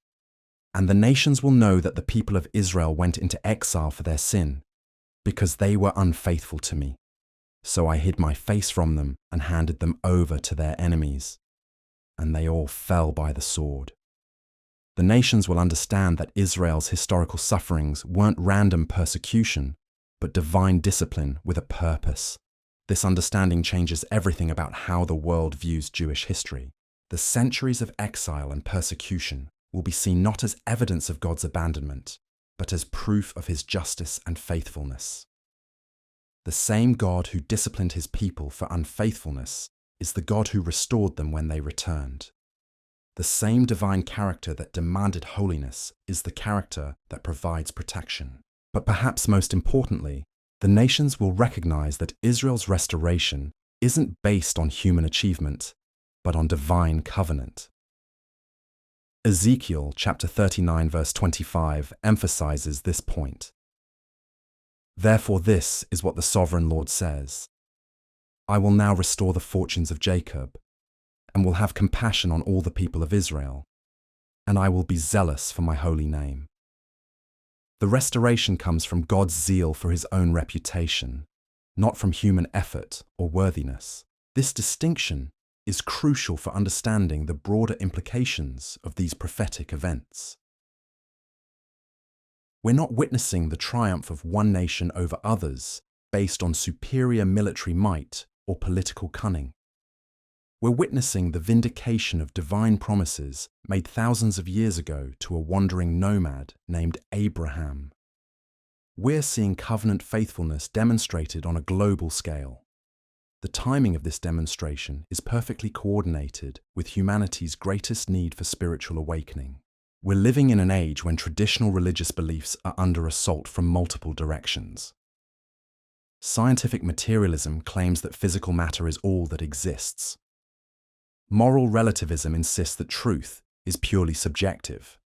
"And the nations will know that the people of Israel went into exile for their sin, because they were unfaithful to me. So I hid my face from them and handed them over to their enemies, and they all fell by the sword." The nations will understand that Israel's historical sufferings weren't random persecution, but divine discipline with a purpose. This understanding changes everything about how the world views Jewish history. The centuries of exile and persecution will be seen not as evidence of God's abandonment, but as proof of his justice and faithfulness. The same God who disciplined his people for unfaithfulness is the God who restored them when they returned. The same divine character that demanded holiness is the character that provides protection. But perhaps most importantly, the nations will recognize that Israel's restoration isn't based on human achievement, but on divine covenant. Ezekiel chapter 39 verse 25 emphasizes this point. "Therefore this is what the sovereign Lord says. I will now restore the fortunes of Jacob, and will have compassion on all the people of Israel, and I will be zealous for my holy name." The restoration comes from God's zeal for his own reputation, not from human effort or worthiness. This distinction is crucial for understanding the broader implications of these prophetic events. We're not witnessing the triumph of one nation over others based on superior military might or political cunning. We're witnessing the vindication of divine promises made thousands of years ago to a wandering nomad named Abraham. We're seeing covenant faithfulness demonstrated on a global scale. The timing of this demonstration is perfectly coordinated with humanity's greatest need for spiritual awakening. We're living in an age when traditional religious beliefs are under assault from multiple directions. Scientific materialism claims that physical matter is all that exists. Moral relativism insists that truth is purely subjective.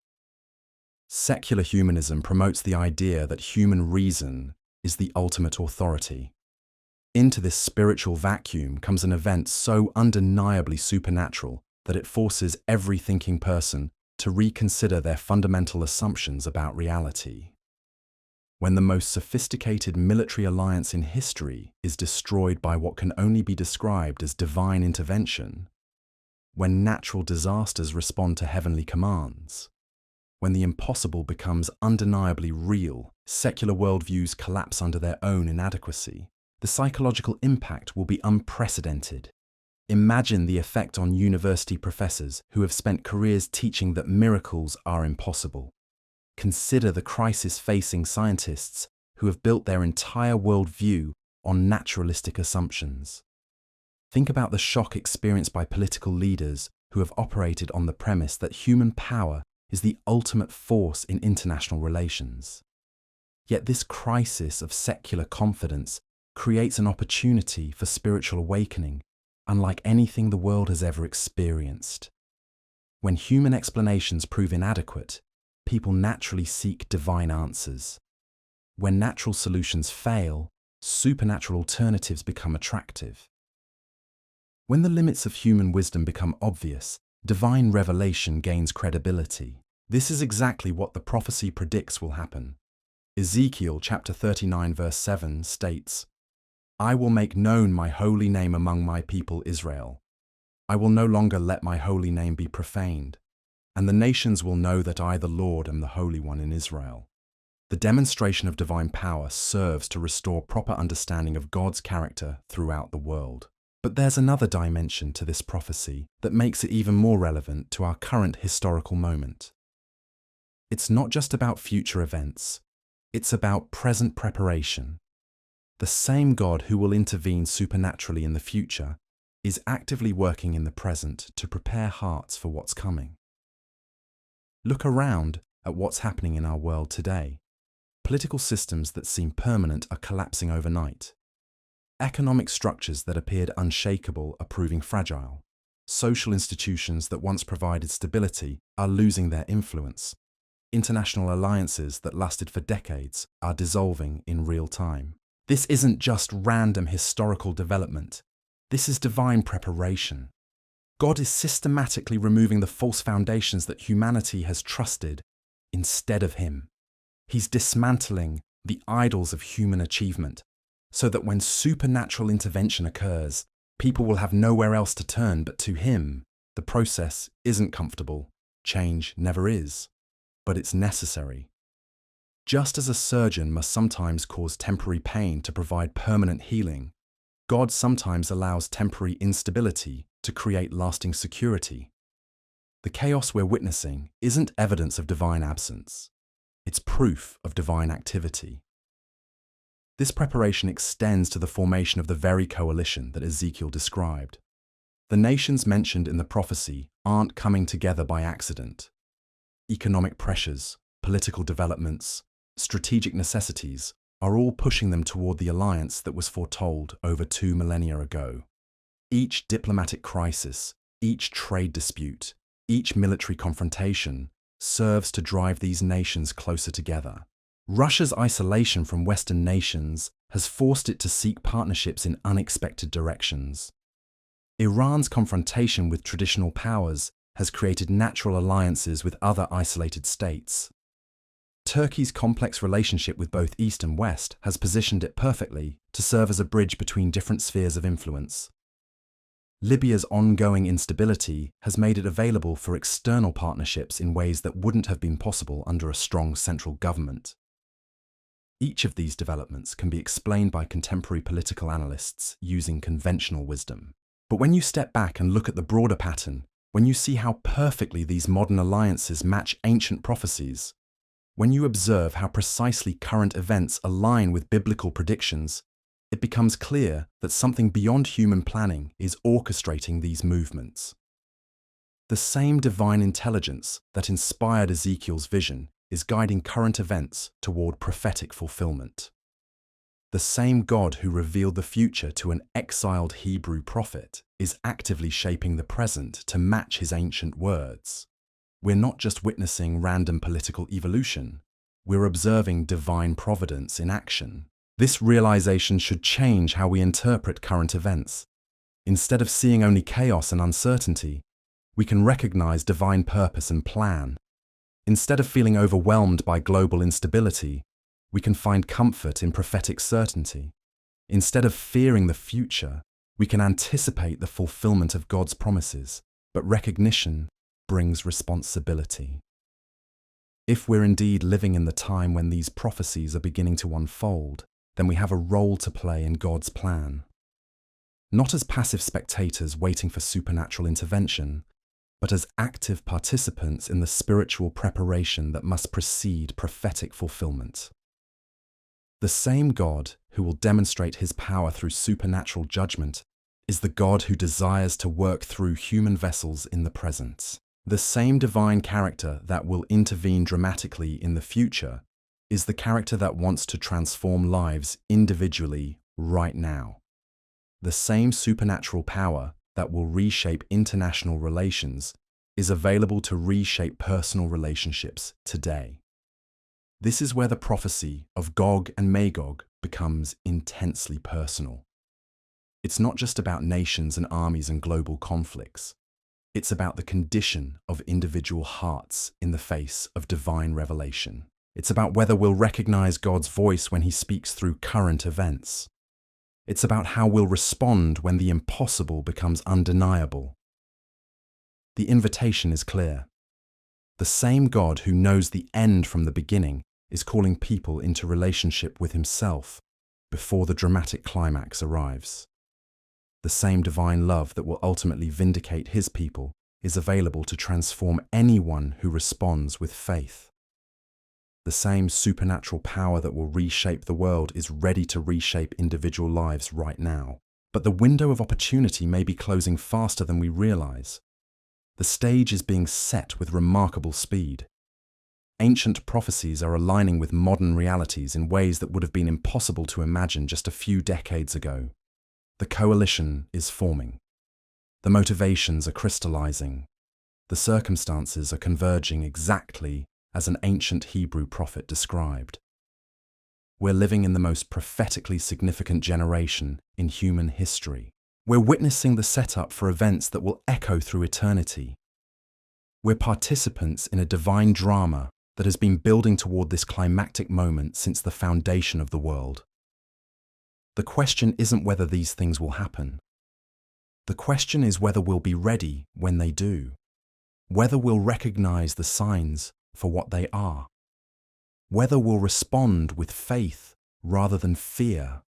Secular humanism promotes the idea that human reason is the ultimate authority. Into this spiritual vacuum comes an event so undeniably supernatural that it forces every thinking person to reconsider their fundamental assumptions about reality. When the most sophisticated military alliance in history is destroyed by what can only be described as divine intervention, when natural disasters respond to heavenly commands, when the impossible becomes undeniably real, secular worldviews collapse under their own inadequacy, the psychological impact will be unprecedented. Imagine the effect on university professors who have spent careers teaching that miracles are impossible. Consider the crisis-facing scientists who have built their entire worldview on naturalistic assumptions. Think about the shock experienced by political leaders who have operated on the premise that human power is the ultimate force in international relations. Yet this crisis of secular confidence creates an opportunity for spiritual awakening unlike anything the world has ever experienced. When human explanations prove inadequate, people naturally seek divine answers. When natural solutions fail, supernatural alternatives become attractive. When the limits of human wisdom become obvious, divine revelation gains credibility. This is exactly what the prophecy predicts will happen. Ezekiel chapter 39 verse 7 states, "I will make known my holy name among my people Israel. I will no longer let my holy name be profaned, and the nations will know that I, the Lord, am the Holy One in Israel." The demonstration of divine power serves to restore proper understanding of God's character throughout the world. But there's another dimension to this prophecy that makes it even more relevant to our current historical moment. It's not just about future events, it's about present preparation. The same God who will intervene supernaturally in the future is actively working in the present to prepare hearts for what's coming. Look around at what's happening in our world today. Political systems that seem permanent are collapsing overnight. Economic structures that appeared unshakable are proving fragile. Social institutions that once provided stability are losing their influence. International alliances that lasted for decades are dissolving in real time. This isn't just random historical development. This is divine preparation. God is systematically removing the false foundations that humanity has trusted instead of Him. He's dismantling the idols of human achievement, so that when supernatural intervention occurs, people will have nowhere else to turn but to Him. The process isn't comfortable. Change never is. But it's necessary. Just as a surgeon must sometimes cause temporary pain to provide permanent healing, God sometimes allows temporary instability to create lasting security. The chaos we're witnessing isn't evidence of divine absence. It's proof of divine activity. This preparation extends to the formation of the very coalition that Ezekiel described. The nations mentioned in the prophecy aren't coming together by accident. Economic pressures, political developments, strategic necessities are all pushing them toward the alliance that was foretold over 2 millennia ago. Each diplomatic crisis, each trade dispute, each military confrontation serves to drive these nations closer together. Russia's isolation from Western nations has forced it to seek partnerships in unexpected directions. Iran's confrontation with traditional powers has created natural alliances with other isolated states. Turkey's complex relationship with both East and West has positioned it perfectly to serve as a bridge between different spheres of influence. Libya's ongoing instability has made it available for external partnerships in ways that wouldn't have been possible under a strong central government. Each of these developments can be explained by contemporary political analysts using conventional wisdom. But when you step back and look at the broader pattern, when you see how perfectly these modern alliances match ancient prophecies, when you observe how precisely current events align with biblical predictions, it becomes clear that something beyond human planning is orchestrating these movements. The same divine intelligence that inspired Ezekiel's vision is guiding current events toward prophetic fulfillment. The same God who revealed the future to an exiled Hebrew prophet is actively shaping the present to match his ancient words. We're not just witnessing random political evolution, we're observing divine providence in action. This realization should change how we interpret current events. Instead of seeing only chaos and uncertainty, we can recognize divine purpose and plan. Instead of feeling overwhelmed by global instability, we can find comfort in prophetic certainty. Instead of fearing the future, we can anticipate the fulfillment of God's promises, but recognition brings responsibility. If we're indeed living in the time when these prophecies are beginning to unfold, then we have a role to play in God's plan. Not as passive spectators waiting for supernatural intervention, but as active participants in the spiritual preparation that must precede prophetic fulfillment. The same God who will demonstrate his power through supernatural judgment is the God who desires to work through human vessels in the present. The same divine character that will intervene dramatically in the future is the character that wants to transform lives individually right now. The same supernatural power that will reshape international relations is available to reshape personal relationships today. This is where the prophecy of Gog and Magog becomes intensely personal. It's not just about nations and armies and global conflicts. It's about the condition of individual hearts in the face of divine revelation. It's about whether we'll recognize God's voice when He speaks through current events. It's about how we'll respond when the impossible becomes undeniable. The invitation is clear. The same God who knows the end from the beginning is calling people into relationship with Himself before the dramatic climax arrives. The same divine love that will ultimately vindicate His people is available to transform anyone who responds with faith. The same supernatural power that will reshape the world is ready to reshape individual lives right now. But the window of opportunity may be closing faster than we realize. The stage is being set with remarkable speed. Ancient prophecies are aligning with modern realities in ways that would have been impossible to imagine just a few decades ago. The coalition is forming. The motivations are crystallizing. The circumstances are converging exactly as an ancient Hebrew prophet described. We're living in the most prophetically significant generation in human history. We're witnessing the setup for events that will echo through eternity. We're participants in a divine drama that has been building toward this climactic moment since the foundation of the world. The question isn't whether these things will happen. The question is whether we'll be ready when they do, whether we'll recognize the signs for what they are, whether we'll respond with faith rather than fear,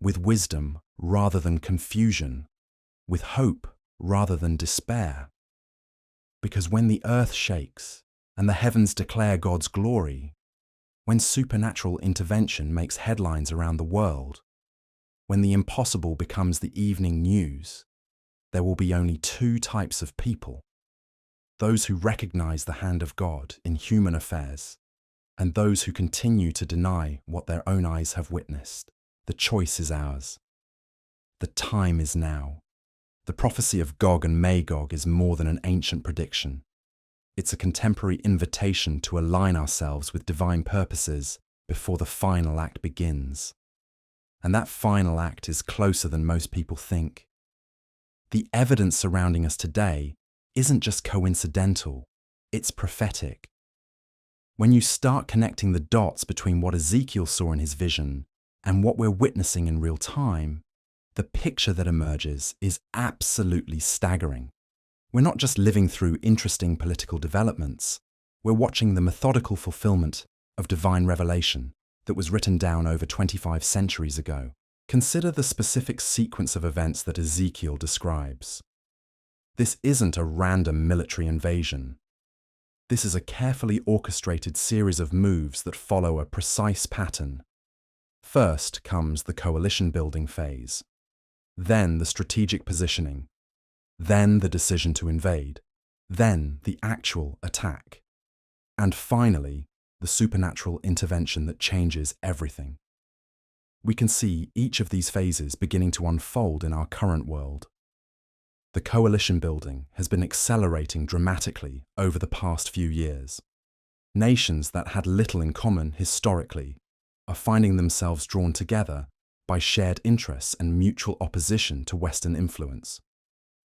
with wisdom rather than confusion, with hope rather than despair. Because when the earth shakes and the heavens declare God's glory, when supernatural intervention makes headlines around the world, when the impossible becomes the evening news, there will be only two types of people: those who recognize the hand of God in human affairs, and those who continue to deny what their own eyes have witnessed. The choice is ours. The time is now. The prophecy of Gog and Magog is more than an ancient prediction. It's a contemporary invitation to align ourselves with divine purposes before the final act begins. And that final act is closer than most people think. The evidence surrounding us today isn't just coincidental, it's prophetic. When you start connecting the dots between what Ezekiel saw in his vision and what we're witnessing in real time, the picture that emerges is absolutely staggering. We're not just living through interesting political developments, we're watching the methodical fulfillment of divine revelation that was written down over 25 centuries ago. Consider the specific sequence of events that Ezekiel describes. This isn't a random military invasion. This is a carefully orchestrated series of moves that follow a precise pattern. First comes the coalition building phase, then the strategic positioning, then the decision to invade, then the actual attack, and finally, the supernatural intervention that changes everything. We can see each of these phases beginning to unfold in our current world. The coalition building has been accelerating dramatically over the past few years. Nations that had little in common historically are finding themselves drawn together by shared interests and mutual opposition to Western influence.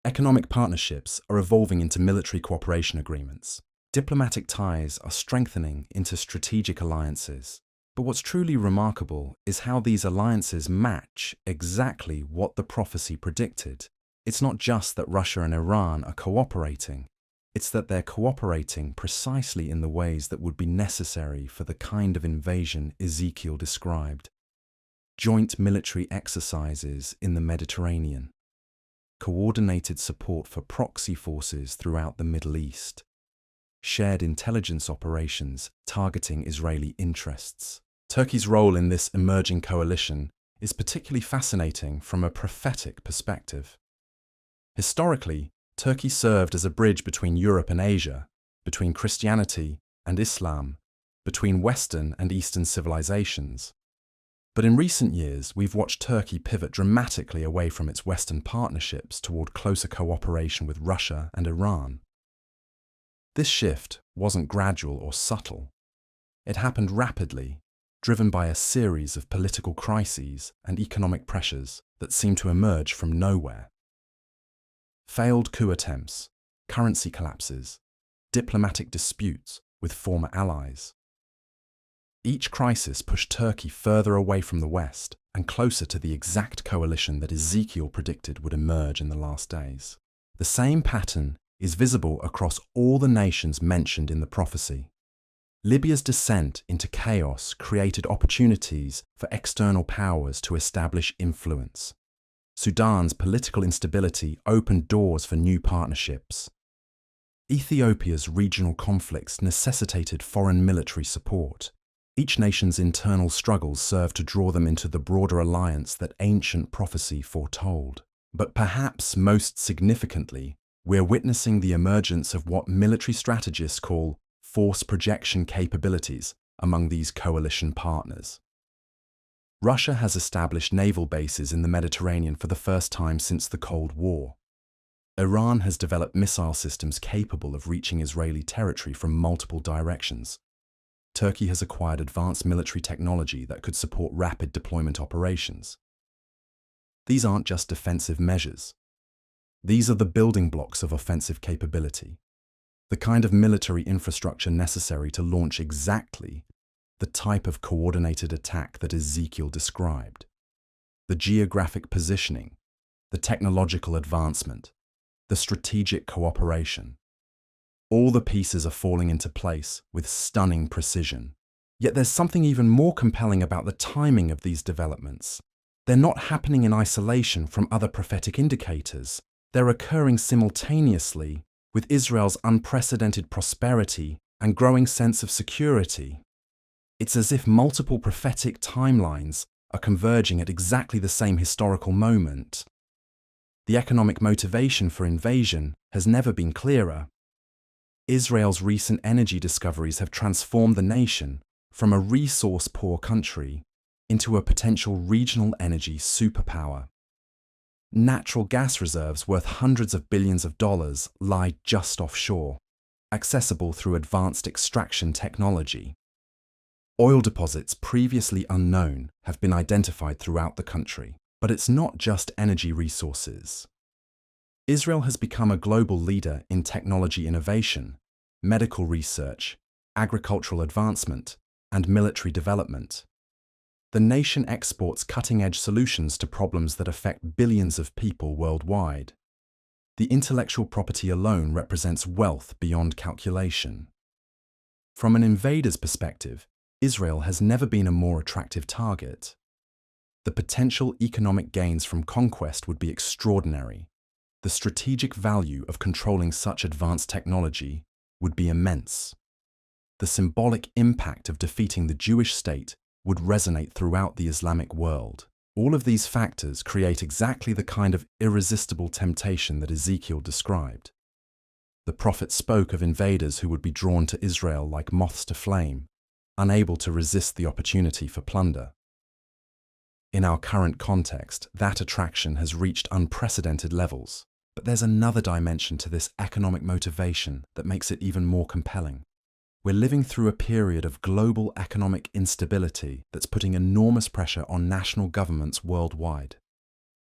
Economic partnerships are evolving into military cooperation agreements. Diplomatic ties are strengthening into strategic alliances. But what's truly remarkable is how these alliances match exactly what the prophecy predicted. It's not just that Russia and Iran are cooperating, it's that they're cooperating precisely in the ways that would be necessary for the kind of invasion Ezekiel described. Joint military exercises in the Mediterranean, coordinated support for proxy forces throughout the Middle East, shared intelligence operations targeting Israeli interests. Turkey's role in this emerging coalition is particularly fascinating from a prophetic perspective. Historically, Turkey served as a bridge between Europe and Asia, between Christianity and Islam, between Western and Eastern civilizations. But in recent years, we've watched Turkey pivot dramatically away from its Western partnerships toward closer cooperation with Russia and Iran. This shift wasn't gradual or subtle. It happened rapidly, driven by a series of political crises and economic pressures that seemed to emerge from nowhere. Failed coup attempts, currency collapses, diplomatic disputes with former allies. Each crisis pushed Turkey further away from the West and closer to the exact coalition that Ezekiel predicted would emerge in the last days. The same pattern is visible across all the nations mentioned in the prophecy. Libya's descent into chaos created opportunities for external powers to establish influence. Sudan's political instability opened doors for new partnerships. Ethiopia's regional conflicts necessitated foreign military support. Each nation's internal struggles served to draw them into the broader alliance that ancient prophecy foretold. But perhaps most significantly, we're witnessing the emergence of what military strategists call force projection capabilities among these coalition partners. Russia has established naval bases in the Mediterranean for the first time since the Cold War. Iran has developed missile systems capable of reaching Israeli territory from multiple directions. Turkey has acquired advanced military technology that could support rapid deployment operations. These aren't just defensive measures. These are the building blocks of offensive capability, the kind of military infrastructure necessary to launch exactly the type of coordinated attack that Ezekiel described. The geographic positioning, the technological advancement, the strategic cooperation. All the pieces are falling into place with stunning precision. Yet there's something even more compelling about the timing of these developments. They're not happening in isolation from other prophetic indicators. They're occurring simultaneously with Israel's unprecedented prosperity and growing sense of security. It's as if multiple prophetic timelines are converging at exactly the same historical moment. The economic motivation for invasion has never been clearer. Israel's recent energy discoveries have transformed the nation from a resource-poor country into a potential regional energy superpower. Natural gas reserves worth hundreds of billions of dollars lie just offshore, accessible through advanced extraction technology. Oil deposits previously unknown have been identified throughout the country, but it's not just energy resources. Israel has become a global leader in technology innovation, medical research, agricultural advancement, and military development. The nation exports cutting-edge solutions to problems that affect billions of people worldwide. The intellectual property alone represents wealth beyond calculation. From an invader's perspective, Israel has never been a more attractive target. The potential economic gains from conquest would be extraordinary. The strategic value of controlling such advanced technology would be immense. The symbolic impact of defeating the Jewish state would resonate throughout the Islamic world. All of these factors create exactly the kind of irresistible temptation that Ezekiel described. The prophet spoke of invaders who would be drawn to Israel like moths to flame, unable to resist the opportunity for plunder. In our current context, that attraction has reached unprecedented levels. But there's another dimension to this economic motivation that makes it even more compelling. We're living through a period of global economic instability that's putting enormous pressure on national governments worldwide.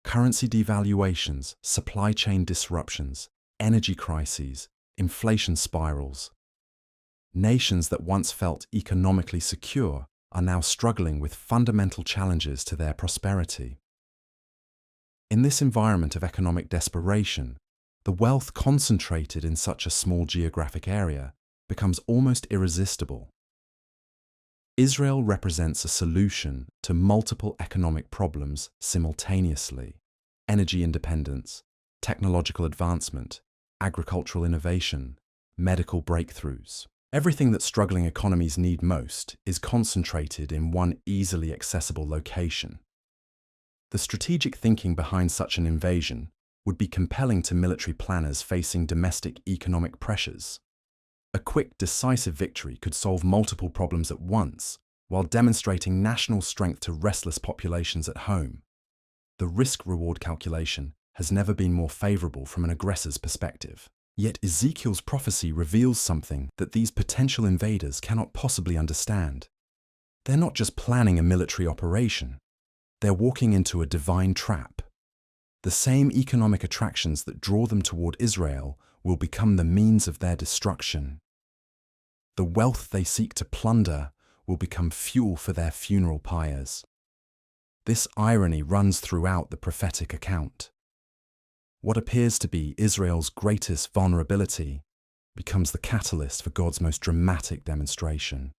Currency devaluations, supply chain disruptions, energy crises, inflation spirals. Nations that once felt economically secure are now struggling with fundamental challenges to their prosperity. In this environment of economic desperation, the wealth concentrated in such a small geographic area becomes almost irresistible. Israel represents a solution to multiple economic problems simultaneously: energy independence, technological advancement, agricultural innovation, medical breakthroughs. Everything that struggling economies need most is concentrated in one easily accessible location. The strategic thinking behind such an invasion would be compelling to military planners facing domestic economic pressures. A quick, decisive victory could solve multiple problems at once, while demonstrating national strength to restless populations at home. The risk-reward calculation has never been more favorable from an aggressor's perspective. Yet Ezekiel's prophecy reveals something that these potential invaders cannot possibly understand. They're not just planning a military operation. They're walking into a divine trap. The same economic attractions that draw them toward Israel will become the means of their destruction. The wealth they seek to plunder will become fuel for their funeral pyres. This irony runs throughout the prophetic account. What appears to be Israel's greatest vulnerability becomes the catalyst for God's most dramatic demonstration.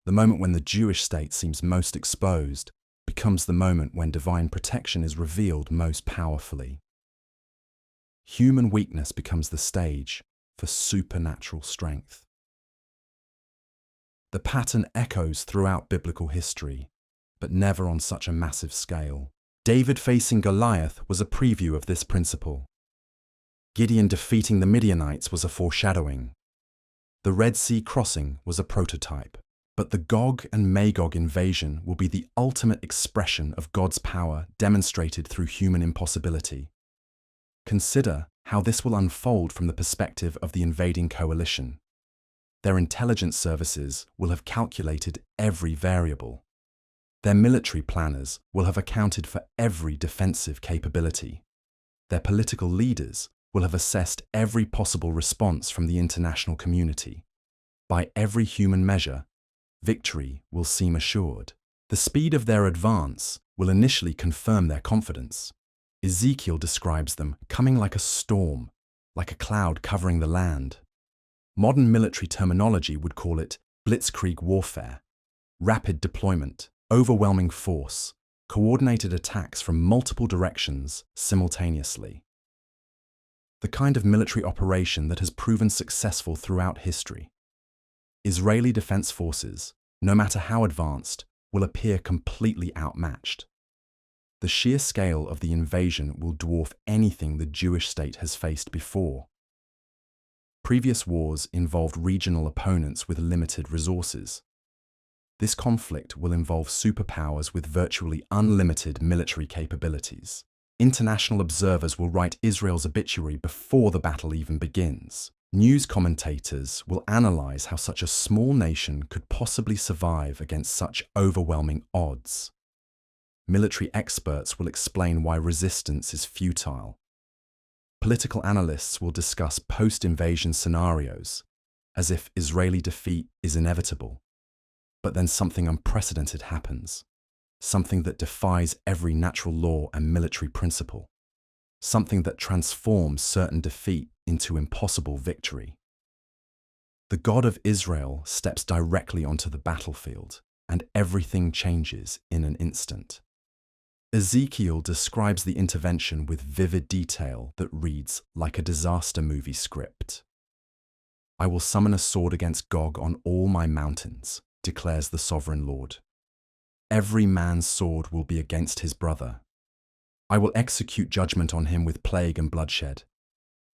The moment when the Jewish state seems most exposed becomes the moment when divine protection is revealed most powerfully. Human weakness becomes the stage for supernatural strength. The pattern echoes throughout biblical history, but never on such a massive scale. David facing Goliath was a preview of this principle. Gideon defeating the Midianites was a foreshadowing. The Red Sea crossing was a prototype. But the Gog and Magog invasion will be the ultimate expression of God's power demonstrated through human impossibility. Consider how this will unfold from the perspective of the invading coalition. Their intelligence services will have calculated every variable. Their military planners will have accounted for every defensive capability. Their political leaders will have assessed every possible response from the international community. By every human measure, victory will seem assured. The speed of their advance will initially confirm their confidence. Ezekiel describes them coming like a storm, like a cloud covering the land. Modern military terminology would call it blitzkrieg warfare, rapid deployment, overwhelming force, coordinated attacks from multiple directions simultaneously. The kind of military operation that has proven successful throughout history. Israeli defense forces, no matter how advanced, will appear completely outmatched. The sheer scale of the invasion will dwarf anything the Jewish state has faced before. Previous wars involved regional opponents with limited resources. This conflict will involve superpowers with virtually unlimited military capabilities. International observers will write Israel's obituary before the battle even begins. News commentators will analyze how such a small nation could possibly survive against such overwhelming odds. Military experts will explain why resistance is futile. Political analysts will discuss post-invasion scenarios, as if Israeli defeat is inevitable. But then something unprecedented happens, something that defies every natural law and military principle, something that transforms certain defeat into impossible victory. The God of Israel steps directly onto the battlefield, and everything changes in an instant. Ezekiel describes the intervention with vivid detail that reads like a disaster movie script. "I will summon a sword against Gog on all my mountains," declares the sovereign Lord. "Every man's sword will be against his brother. I will execute judgment on him with plague and bloodshed.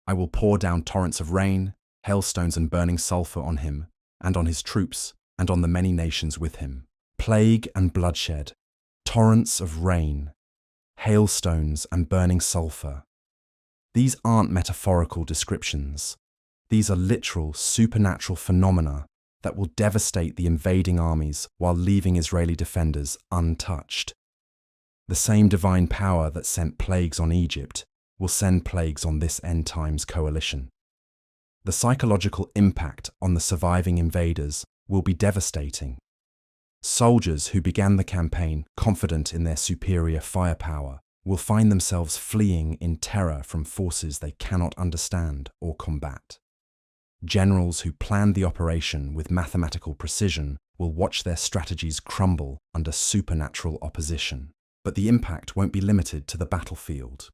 I will pour down torrents of rain, hailstones and burning sulfur on him, and on his troops, and on the many nations with him." Plague and bloodshed, torrents of rain, hailstones and burning sulfur. These aren't metaphorical descriptions. These are literal, supernatural phenomena that will devastate the invading armies while leaving Israeli defenders untouched. The same divine power that sent plagues on Egypt will send plagues on this end times coalition. The psychological impact on the surviving invaders will be devastating. Soldiers who began the campaign confident in their superior firepower will find themselves fleeing in terror from forces they cannot understand or combat. Generals who planned the operation with mathematical precision will watch their strategies crumble under supernatural opposition. But the impact won't be limited to the battlefield.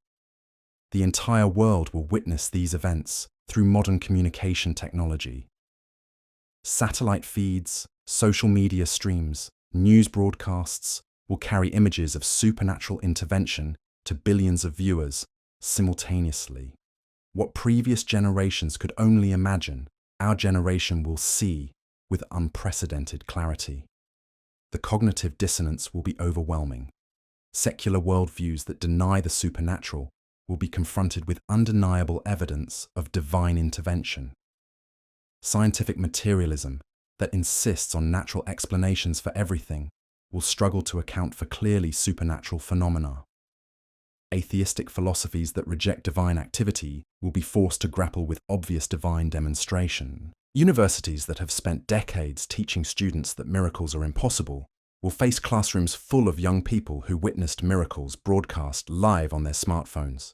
The entire world will witness these events through modern communication technology. Satellite feeds, social media streams, news broadcasts will carry images of supernatural intervention to billions of viewers simultaneously. What previous generations could only imagine, our generation will see with unprecedented clarity. The cognitive dissonance will be overwhelming. Secular worldviews that deny the supernatural will be confronted with undeniable evidence of divine intervention. Scientific materialism that insists on natural explanations for everything will struggle to account for clearly supernatural phenomena. Atheistic philosophies that reject divine activity will be forced to grapple with obvious divine demonstration. Universities that have spent decades teaching students that miracles are impossible will face classrooms full of young people who witnessed miracles broadcast live on their smartphones.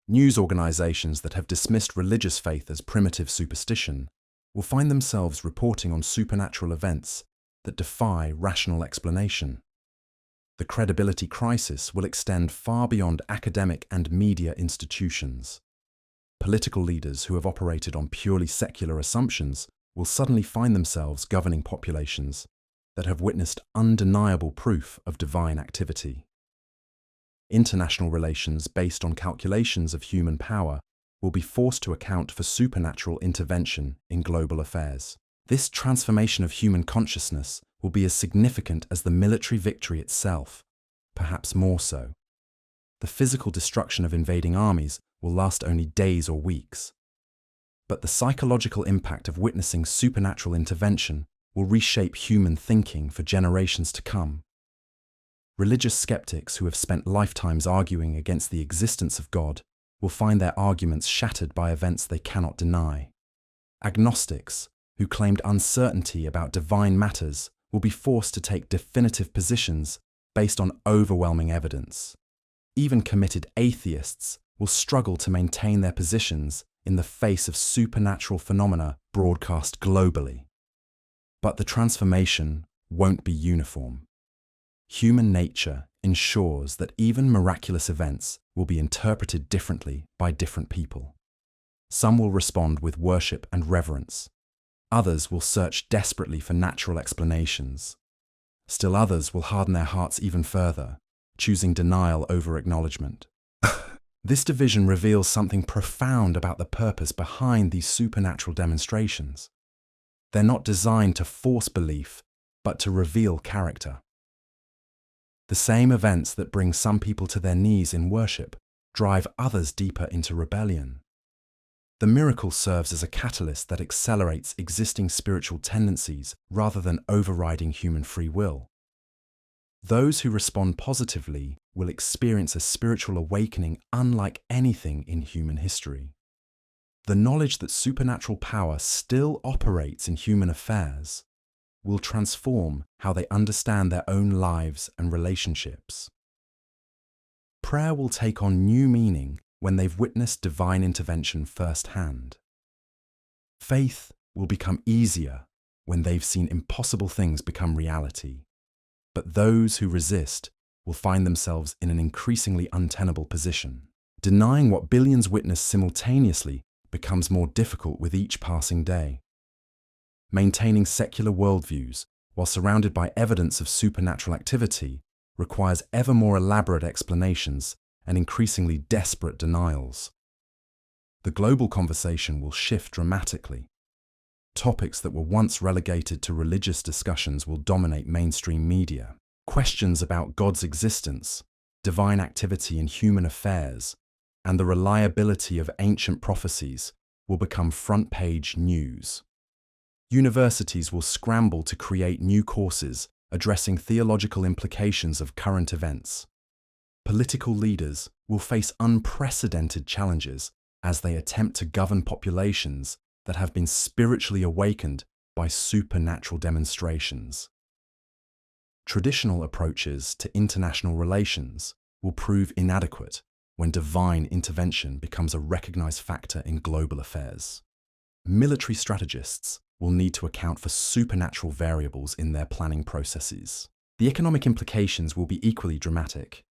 News organizations that have dismissed religious faith as primitive superstition will find themselves reporting on supernatural events that defy rational explanation. The credibility crisis will extend far beyond academic and media institutions. Political leaders who have operated on purely secular assumptions will suddenly find themselves governing populations that have witnessed undeniable proof of divine activity. International relations based on calculations of human power will be forced to account for supernatural intervention in global affairs. This transformation of human consciousness will be as significant as the military victory itself, perhaps more so. The physical destruction of invading armies will last only days or weeks. But the psychological impact of witnessing supernatural intervention will reshape human thinking for generations to come. Religious skeptics who have spent lifetimes arguing against the existence of God will find their arguments shattered by events they cannot deny. Agnostics who claimed uncertainty about divine matters will be forced to take definitive positions based on overwhelming evidence. Even committed atheists will struggle to maintain their positions in the face of supernatural phenomena broadcast globally. But the transformation won't be uniform. Human nature ensures that even miraculous events will be interpreted differently by different people. Some will respond with worship and reverence. Others will search desperately for natural explanations. Still others will harden their hearts even further, choosing denial over acknowledgement. This division reveals something profound about the purpose behind these supernatural demonstrations. They're not designed to force belief, but to reveal character. The same events that bring some people to their knees in worship drive others deeper into rebellion. The miracle serves as a catalyst that accelerates existing spiritual tendencies rather than overriding human free will. Those who respond positively will experience a spiritual awakening unlike anything in human history. The knowledge that supernatural power still operates in human affairs will transform how they understand their own lives and relationships. Prayer will take on new meaning when they've witnessed divine intervention firsthand. Faith will become easier when they've seen impossible things become reality. But those who resist will find themselves in an increasingly untenable position. Denying what billions witness simultaneously becomes more difficult with each passing day. Maintaining secular worldviews while surrounded by evidence of supernatural activity requires ever more elaborate explanations and increasingly desperate denials. The global conversation will shift dramatically. Topics that were once relegated to religious discussions will dominate mainstream media. Questions about God's existence, divine activity in human affairs, and the reliability of ancient prophecies will become front-page news. Universities will scramble to create new courses addressing theological implications of current events. Political leaders will face unprecedented challenges as they attempt to govern populations that have been spiritually awakened by supernatural demonstrations. Traditional approaches to international relations will prove inadequate when divine intervention becomes a recognized factor in global affairs. Military strategists will need to account for supernatural variables in their planning processes. The economic implications will be equally dramatic.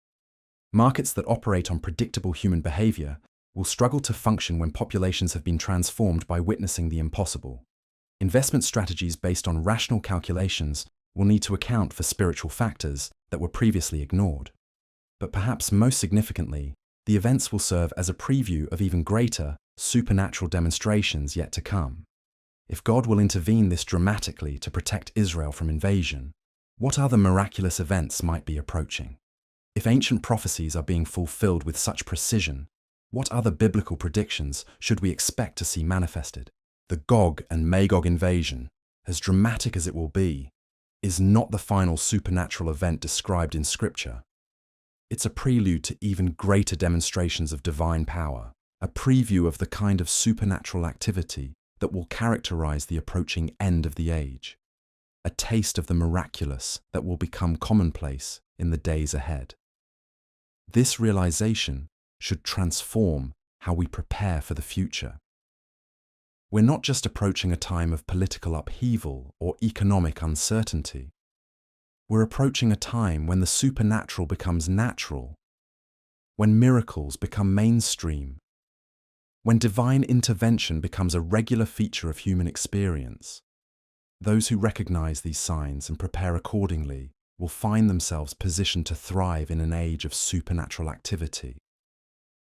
Markets that operate on predictable human behavior will struggle to function when populations have been transformed by witnessing the impossible. Investment strategies based on rational calculations will need to account for spiritual factors that were previously ignored. But perhaps most significantly, the events will serve as a preview of even greater supernatural demonstrations yet to come. If God will intervene this dramatically to protect Israel from invasion, what other miraculous events might be approaching? If ancient prophecies are being fulfilled with such precision, what other biblical predictions should we expect to see manifested? The Gog and Magog invasion, as dramatic as it will be, is not the final supernatural event described in Scripture. It's a prelude to even greater demonstrations of divine power, a preview of the kind of supernatural activity that will characterize the approaching end of the age, a taste of the miraculous that will become commonplace in the days ahead. This realization should transform how we prepare for the future. We're not just approaching a time of political upheaval or economic uncertainty. We're approaching a time when the supernatural becomes natural, when miracles become mainstream, when divine intervention becomes a regular feature of human experience. Those who recognize these signs and prepare accordingly will find themselves positioned to thrive in an age of supernatural activity.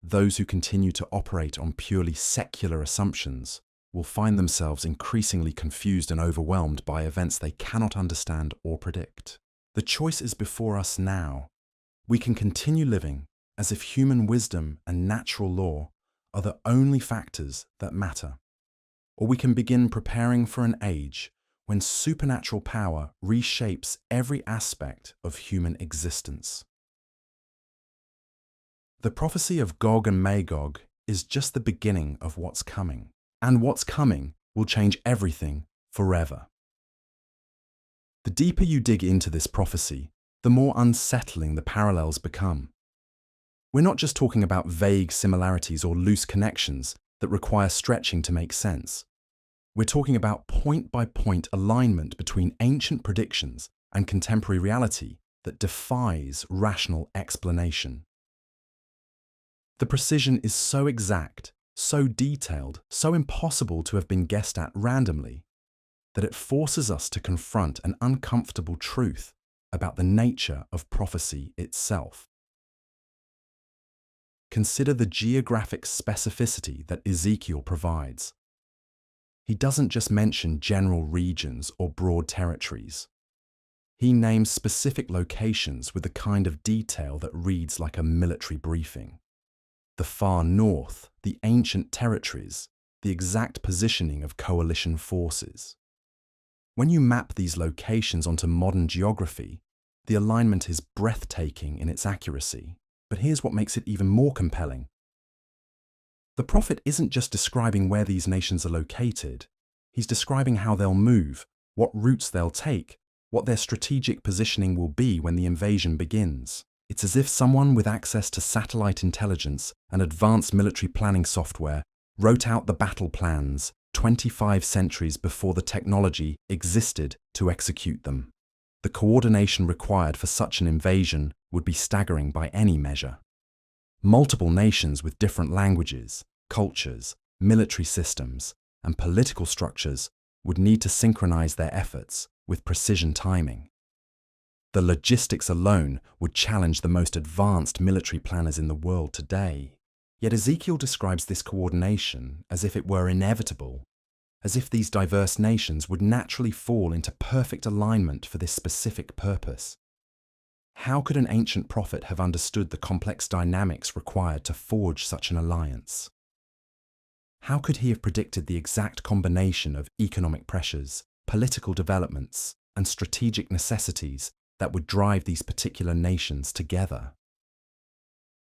Those who continue to operate on purely secular assumptions will find themselves increasingly confused and overwhelmed by events they cannot understand or predict. The choice is before us now. We can continue living as if human wisdom and natural law are the only factors that matter. Or we can begin preparing for an age when supernatural power reshapes every aspect of human existence. The prophecy of Gog and Magog is just the beginning of what's coming, and what's coming will change everything forever. The deeper you dig into this prophecy, the more unsettling the parallels become. We're not just talking about vague similarities or loose connections that require stretching to make sense. We're talking about point-by-point alignment between ancient predictions and contemporary reality that defies rational explanation. The precision is so exact, so detailed, so impossible to have been guessed at randomly, that it forces us to confront an uncomfortable truth about the nature of prophecy itself. Consider the geographic specificity that Ezekiel provides. He doesn't just mention general regions or broad territories. He names specific locations with the kind of detail that reads like a military briefing. The far north, the ancient territories, the exact positioning of coalition forces. When you map these locations onto modern geography, the alignment is breathtaking in its accuracy. But here's what makes it even more compelling. The prophet isn't just describing where these nations are located. He's describing how they'll move, what routes they'll take, what their strategic positioning will be when the invasion begins. It's as if someone with access to satellite intelligence and advanced military planning software wrote out the battle plans 25 centuries before the technology existed to execute them. The coordination required for such an invasion would be staggering by any measure. Multiple nations with different languages, cultures, military systems, and political structures would need to synchronize their efforts with precision timing. The logistics alone would challenge the most advanced military planners in the world today. Yet Ezekiel describes this coordination as if it were inevitable, as if these diverse nations would naturally fall into perfect alignment for this specific purpose. How could an ancient prophet have understood the complex dynamics required to forge such an alliance? How could he have predicted the exact combination of economic pressures, political developments, and strategic necessities that would drive these particular nations together?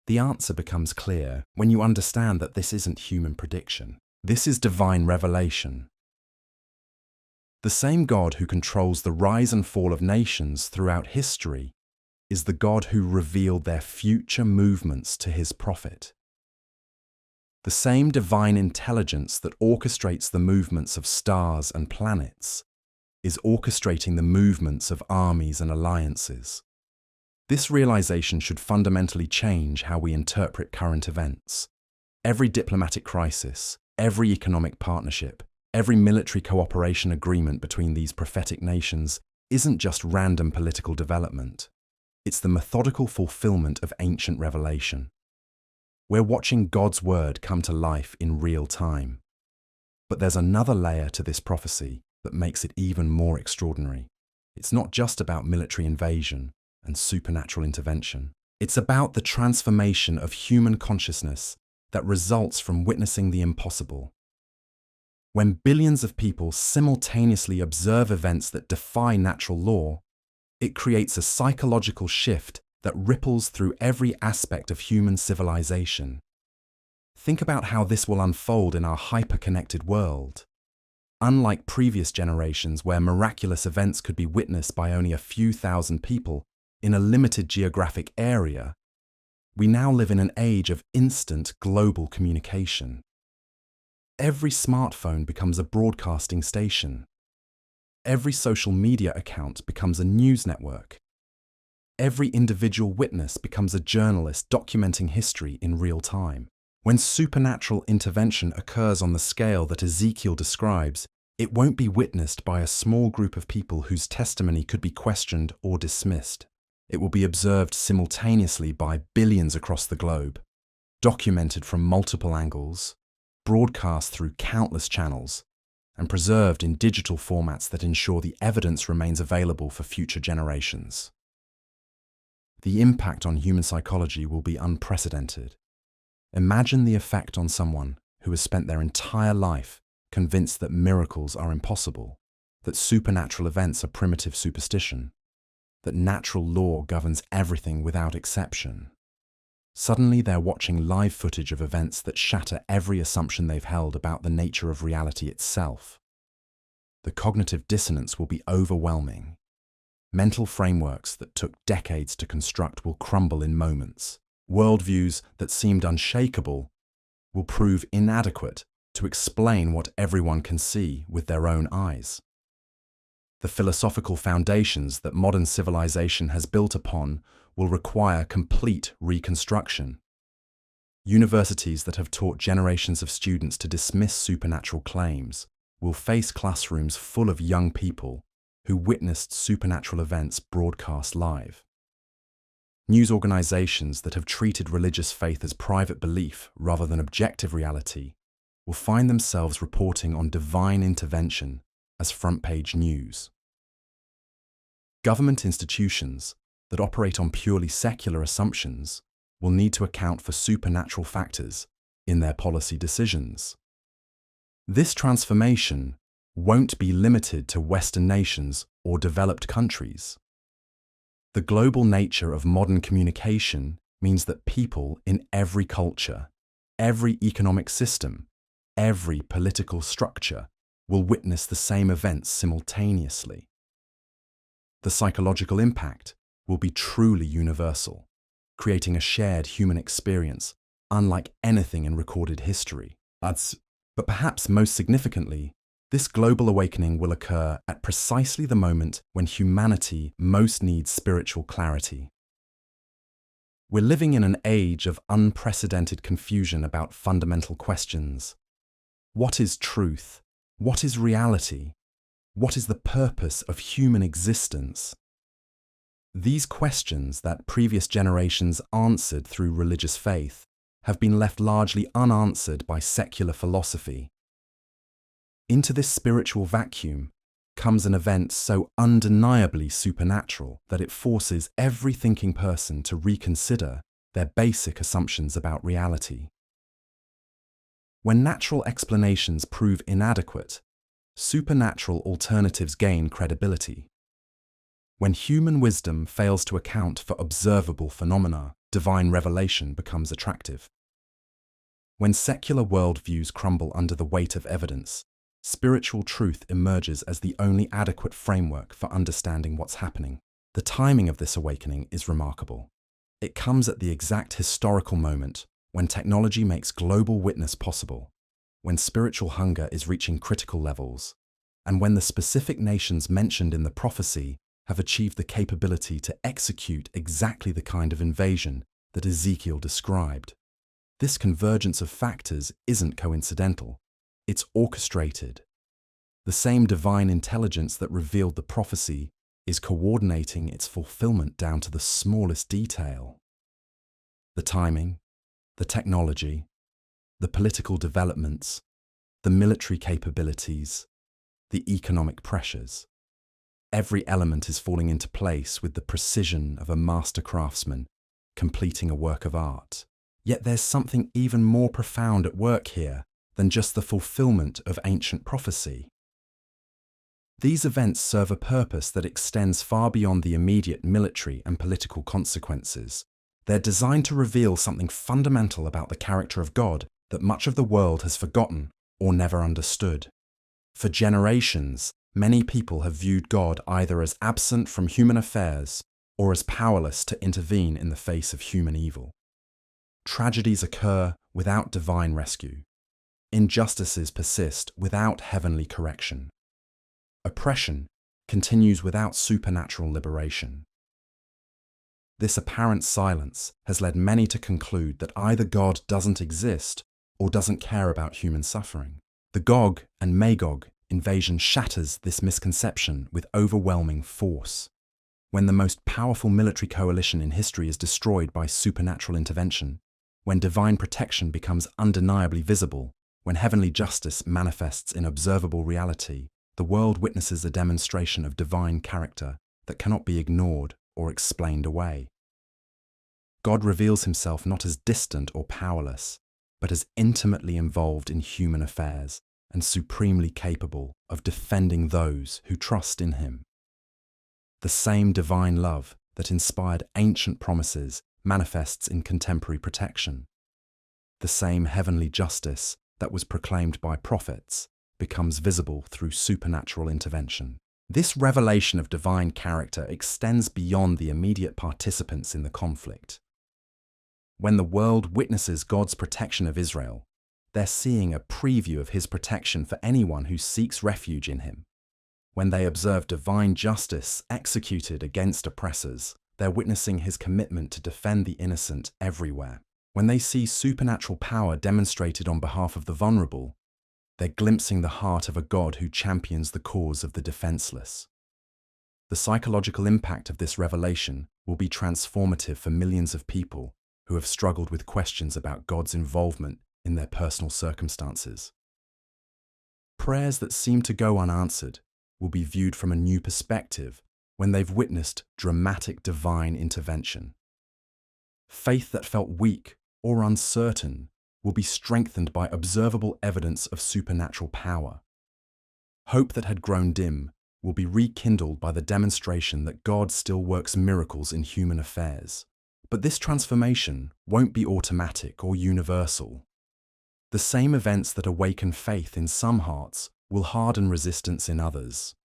The answer becomes clear when you understand that this isn't human prediction. This is divine revelation. The same God who controls the rise and fall of nations throughout history is the God who revealed their future movements to his prophet. The same divine intelligence that orchestrates the movements of stars and planets is orchestrating the movements of armies and alliances. This realization should fundamentally change how we interpret current events. Every diplomatic crisis, every economic partnership, every military cooperation agreement between these prophetic nations isn't just random political development. It's the methodical fulfillment of ancient revelation. We're watching God's word come to life in real time. But there's another layer to this prophecy that makes it even more extraordinary. It's not just about military invasion and supernatural intervention. It's about the transformation of human consciousness that results from witnessing the impossible. When billions of people simultaneously observe events that defy natural law, it creates a psychological shift that ripples through every aspect of human civilization. Think about how this will unfold in our hyper-connected world. Unlike previous generations where miraculous events could be witnessed by only a few thousand people in a limited geographic area, we now live in an age of instant global communication. Every smartphone becomes a broadcasting station. Every social media account becomes a news network. Every individual witness becomes a journalist documenting history in real time. When supernatural intervention occurs on the scale that Ezekiel describes, it won't be witnessed by a small group of people whose testimony could be questioned or dismissed. It will be observed simultaneously by billions across the globe, documented from multiple angles, broadcast through countless channels, and preserved in digital formats that ensure the evidence remains available for future generations. The impact on human psychology will be unprecedented. Imagine the effect on someone who has spent their entire life convinced that miracles are impossible, that supernatural events are primitive superstition, that natural law governs everything without exception. Suddenly they're watching live footage of events that shatter every assumption they've held about the nature of reality itself. The cognitive dissonance will be overwhelming. Mental frameworks that took decades to construct will crumble in moments. Worldviews that seemed unshakable will prove inadequate to explain what everyone can see with their own eyes. The philosophical foundations that modern civilization has built upon will require complete reconstruction. Universities that have taught generations of students to dismiss supernatural claims will face classrooms full of young people who witnessed supernatural events broadcast live. News organizations that have treated religious faith as private belief rather than objective reality will find themselves reporting on divine intervention as front-page news. Government institutions that operate on purely secular assumptions will need to account for supernatural factors in their policy decisions. This transformation won't be limited to Western nations or developed countries. The global nature of modern communication means that people in every culture, every economic system, every political structure will witness the same events simultaneously. The psychological impact will be truly universal, creating a shared human experience unlike anything in recorded history. But perhaps most significantly, this global awakening will occur at precisely the moment when humanity most needs spiritual clarity. We're living in an age of unprecedented confusion about fundamental questions. What is truth? What is reality? What is the purpose of human existence? These questions that previous generations answered through religious faith have been left largely unanswered by secular philosophy. Into this spiritual vacuum comes an event so undeniably supernatural that it forces every thinking person to reconsider their basic assumptions about reality. When natural explanations prove inadequate, supernatural alternatives gain credibility. When human wisdom fails to account for observable phenomena, divine revelation becomes attractive. When secular worldviews crumble under the weight of evidence, spiritual truth emerges as the only adequate framework for understanding what's happening. The timing of this awakening is remarkable. It comes at the exact historical moment when technology makes global witness possible, when spiritual hunger is reaching critical levels, and when the specific nations mentioned in the prophecy have achieved the capability to execute exactly the kind of invasion that Ezekiel described. This convergence of factors isn't coincidental. It's orchestrated. The same divine intelligence that revealed the prophecy is coordinating its fulfillment down to the smallest detail. The timing, the technology, the political developments, the military capabilities, the economic pressures. Every element is falling into place with the precision of a master craftsman completing a work of art. Yet there's something even more profound at work here than just the fulfillment of ancient prophecy. These events serve a purpose that extends far beyond the immediate military and political consequences. They're designed to reveal something fundamental about the character of God that much of the world has forgotten or never understood. For generations, many people have viewed God either as absent from human affairs or as powerless to intervene in the face of human evil. Tragedies occur without divine rescue. Injustices persist without heavenly correction. Oppression continues without supernatural liberation. This apparent silence has led many to conclude that either God doesn't exist or doesn't care about human suffering. The Gog and Magog invasion shatters this misconception with overwhelming force. When the most powerful military coalition in history is destroyed by supernatural intervention, when divine protection becomes undeniably visible, when heavenly justice manifests in observable reality, the world witnesses a demonstration of divine character that cannot be ignored or explained away. God reveals himself not as distant or powerless, but as intimately involved in human affairs and supremely capable of defending those who trust in him. The same divine love that inspired ancient promises manifests in contemporary protection. The same heavenly justice that was proclaimed by prophets becomes visible through supernatural intervention. This revelation of divine character extends beyond the immediate participants in the conflict. When the world witnesses God's protection of Israel, they're seeing a preview of his protection for anyone who seeks refuge in him. When they observe divine justice executed against oppressors, they're witnessing his commitment to defend the innocent everywhere. When they see supernatural power demonstrated on behalf of the vulnerable, they're glimpsing the heart of a God who champions the cause of the defenseless. The psychological impact of this revelation will be transformative for millions of people who have struggled with questions about God's involvement in their personal circumstances. Prayers that seem to go unanswered will be viewed from a new perspective when they've witnessed dramatic divine intervention. Faith that felt weak or uncertain will be strengthened by observable evidence of supernatural power. Hope that had grown dim will be rekindled by the demonstration that God still works miracles in human affairs. But this transformation won't be automatic or universal. The same events that awaken faith in some hearts will harden resistance in others.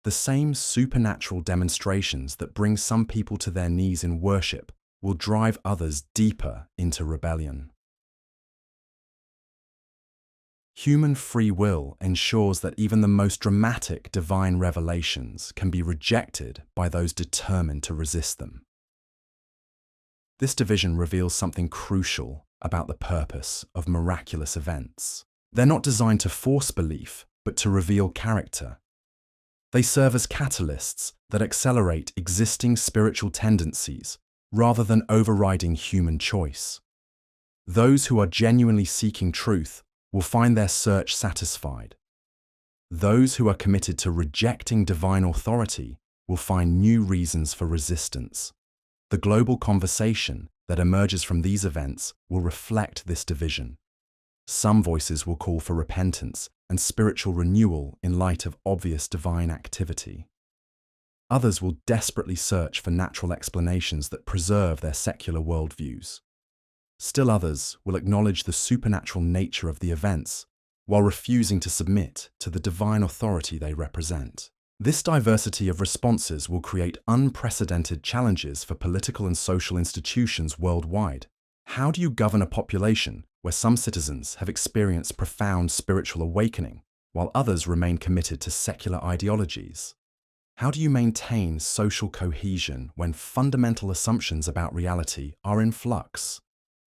The same supernatural demonstrations that bring some people to their knees in worship will drive others deeper into rebellion. Human free will ensures that even the most dramatic divine revelations can be rejected by those determined to resist them. This division reveals something crucial about the purpose of miraculous events. They're not designed to force belief, but to reveal character. They serve as catalysts that accelerate existing spiritual tendencies rather than overriding human choice. Those who are genuinely seeking truth will find their search satisfied. Those who are committed to rejecting divine authority will find new reasons for resistance. The global conversation that emerges from these events will reflect this division. Some voices will call for repentance and spiritual renewal in light of obvious divine activity. Others will desperately search for natural explanations that preserve their secular worldviews. Still others will acknowledge the supernatural nature of the events while refusing to submit to the divine authority they represent. This diversity of responses will create unprecedented challenges for political and social institutions worldwide. How do you govern a population where some citizens have experienced profound spiritual awakening, while others remain committed to secular ideologies? How do you maintain social cohesion when fundamental assumptions about reality are in flux?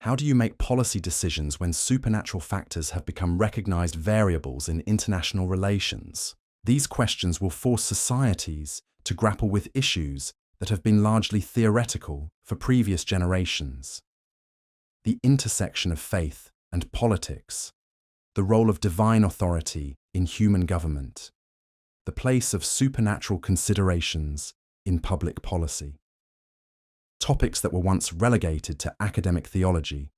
How do you make policy decisions when supernatural factors have become recognized variables in international relations? These questions will force societies to grapple with issues that have been largely theoretical for previous generations. The intersection of faith and politics, the role of divine authority in human government, the place of supernatural considerations in public policy. Topics that were once relegated to academic theology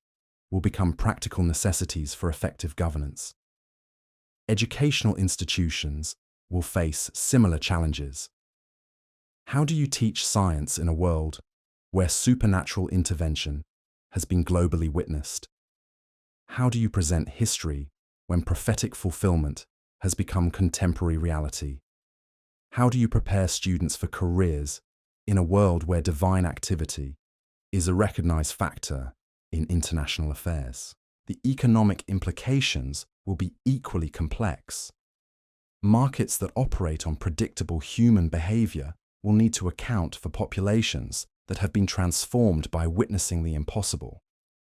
will become practical necessities for effective governance. Educational institutions will face similar challenges. How do you teach science in a world where supernatural intervention has been globally witnessed? How do you present history when prophetic fulfillment has become contemporary reality. How do you prepare students for careers in a world where divine activity is a recognized factor in international affairs? The economic implications will be equally complex. Markets that operate on predictable human behavior will need to account for populations that have been transformed by witnessing the impossible.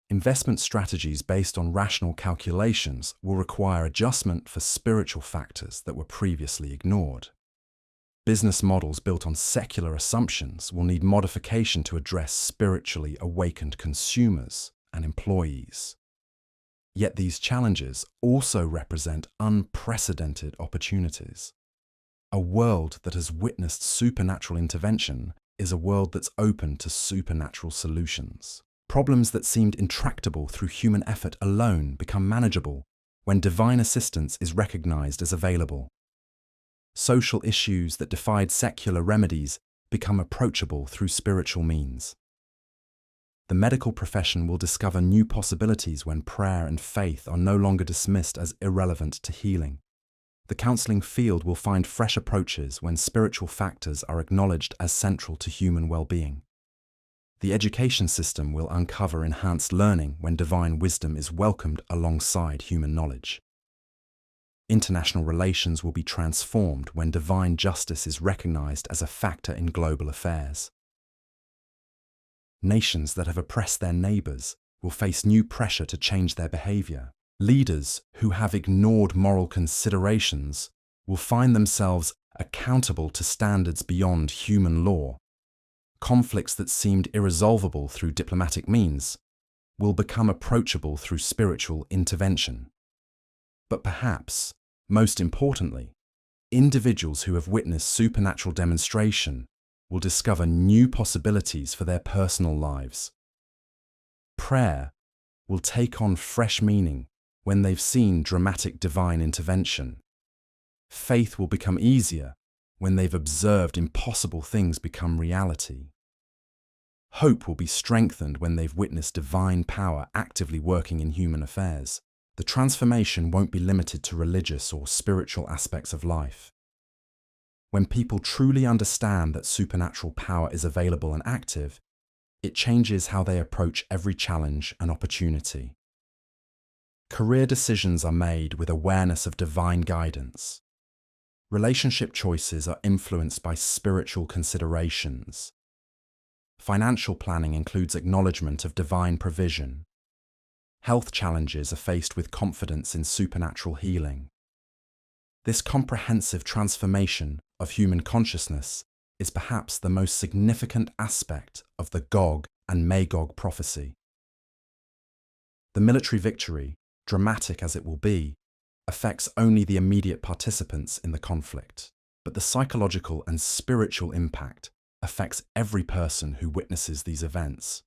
Investment strategies based on rational calculations will require adjustment for spiritual factors that were previously ignored. Business models built on secular assumptions will need modification to address spiritually awakened consumers and employees. Yet these challenges also represent unprecedented opportunities. A world that has witnessed supernatural intervention is a world that's open to supernatural solutions. Problems that seemed intractable through human effort alone become manageable when divine assistance is recognized as available. Social issues that defied secular remedies become approachable through spiritual means. The medical profession will discover new possibilities when prayer and faith are no longer dismissed as irrelevant to healing. The counseling field will find fresh approaches when spiritual factors are acknowledged as central to human well-being. The education system will uncover enhanced learning when divine wisdom is welcomed alongside human knowledge. International relations will be transformed when divine justice is recognized as a factor in global affairs. Nations that have oppressed their neighbors will face new pressure to change their behavior. Leaders who have ignored moral considerations will find themselves accountable to standards beyond human law. Conflicts that seemed irresolvable through diplomatic means will become approachable through spiritual intervention. But perhaps, most importantly, individuals who have witnessed supernatural demonstration will discover new possibilities for their personal lives. Prayer will take on fresh meaning when they've seen dramatic divine intervention. Faith will become easier when they've observed impossible things become reality. Hope will be strengthened when they've witnessed divine power actively working in human affairs. The transformation won't be limited to religious or spiritual aspects of life. When people truly understand that supernatural power is available and active, it changes how they approach every challenge and opportunity. Career decisions are made with awareness of divine guidance. Relationship choices are influenced by spiritual considerations. Financial planning includes acknowledgement of divine provision. Health challenges are faced with confidence in supernatural healing. This comprehensive transformation of human consciousness is perhaps the most significant aspect of the Gog and Magog prophecy. The military victory, dramatic as it will be, affects only the immediate participants in the conflict, but the psychological and spiritual impact affects every person who witnesses these events,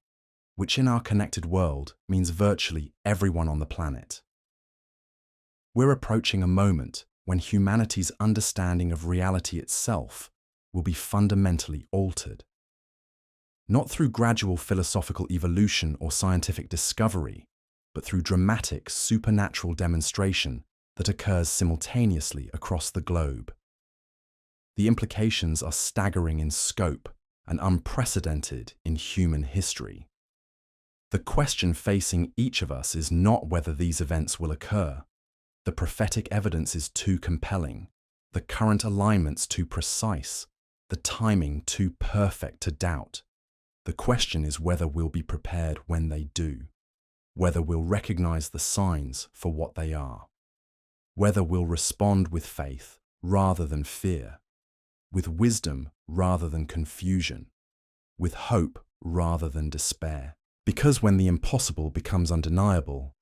which in our connected world means virtually everyone on the planet. We're approaching a moment when humanity's understanding of reality itself will be fundamentally altered. Not through gradual philosophical evolution or scientific discovery, but through dramatic supernatural demonstration that occurs simultaneously across the globe. The implications are staggering in scope and unprecedented in human history. The question facing each of us is not whether these events will occur. The prophetic evidence is too compelling, the current alignments too precise, the timing too perfect to doubt. The question is whether we'll be prepared when they do, whether we'll recognize the signs for what they are, whether we'll respond with faith rather than fear, with wisdom rather than confusion, with hope rather than despair. Because when the impossible becomes undeniable,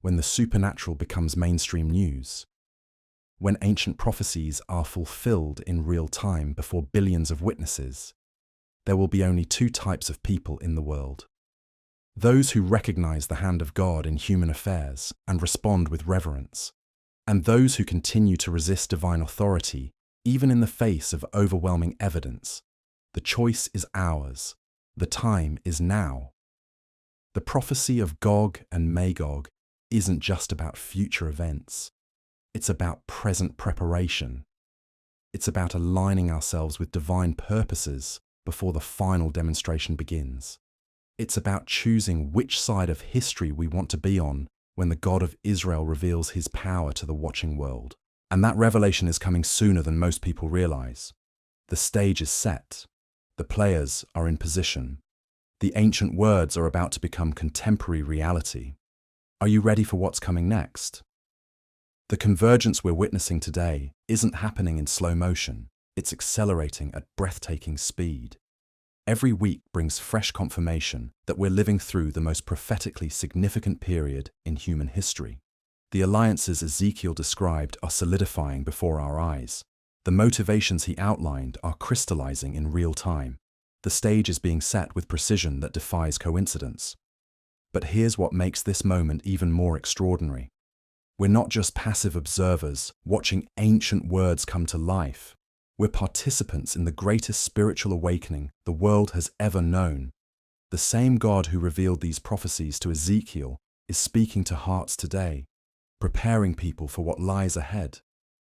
when the supernatural becomes mainstream news, when ancient prophecies are fulfilled in real time before billions of witnesses, there will be only two types of people in the world. Those who recognize the hand of God in human affairs and respond with reverence, and those who continue to resist divine authority even in the face of overwhelming evidence. The choice is ours. The time is now. The prophecy of Gog and Magog isn't just about future events. It's about present preparation. It's about aligning ourselves with divine purposes before the final demonstration begins. It's about choosing which side of history we want to be on when the God of Israel reveals his power to the watching world. And that revelation is coming sooner than most people realize. The stage is set. The players are in position. The ancient words are about to become contemporary reality. Are you ready for what's coming next? The convergence we're witnessing today isn't happening in slow motion. It's accelerating at breathtaking speed. Every week brings fresh confirmation that we're living through the most prophetically significant period in human history. The alliances Ezekiel described are solidifying before our eyes. The motivations he outlined are crystallizing in real time. The stage is being set with precision that defies coincidence. But here's what makes this moment even more extraordinary. We're not just passive observers watching ancient words come to life. We're participants in the greatest spiritual awakening the world has ever known. The same God who revealed these prophecies to Ezekiel is speaking to hearts today, preparing people for what lies ahead,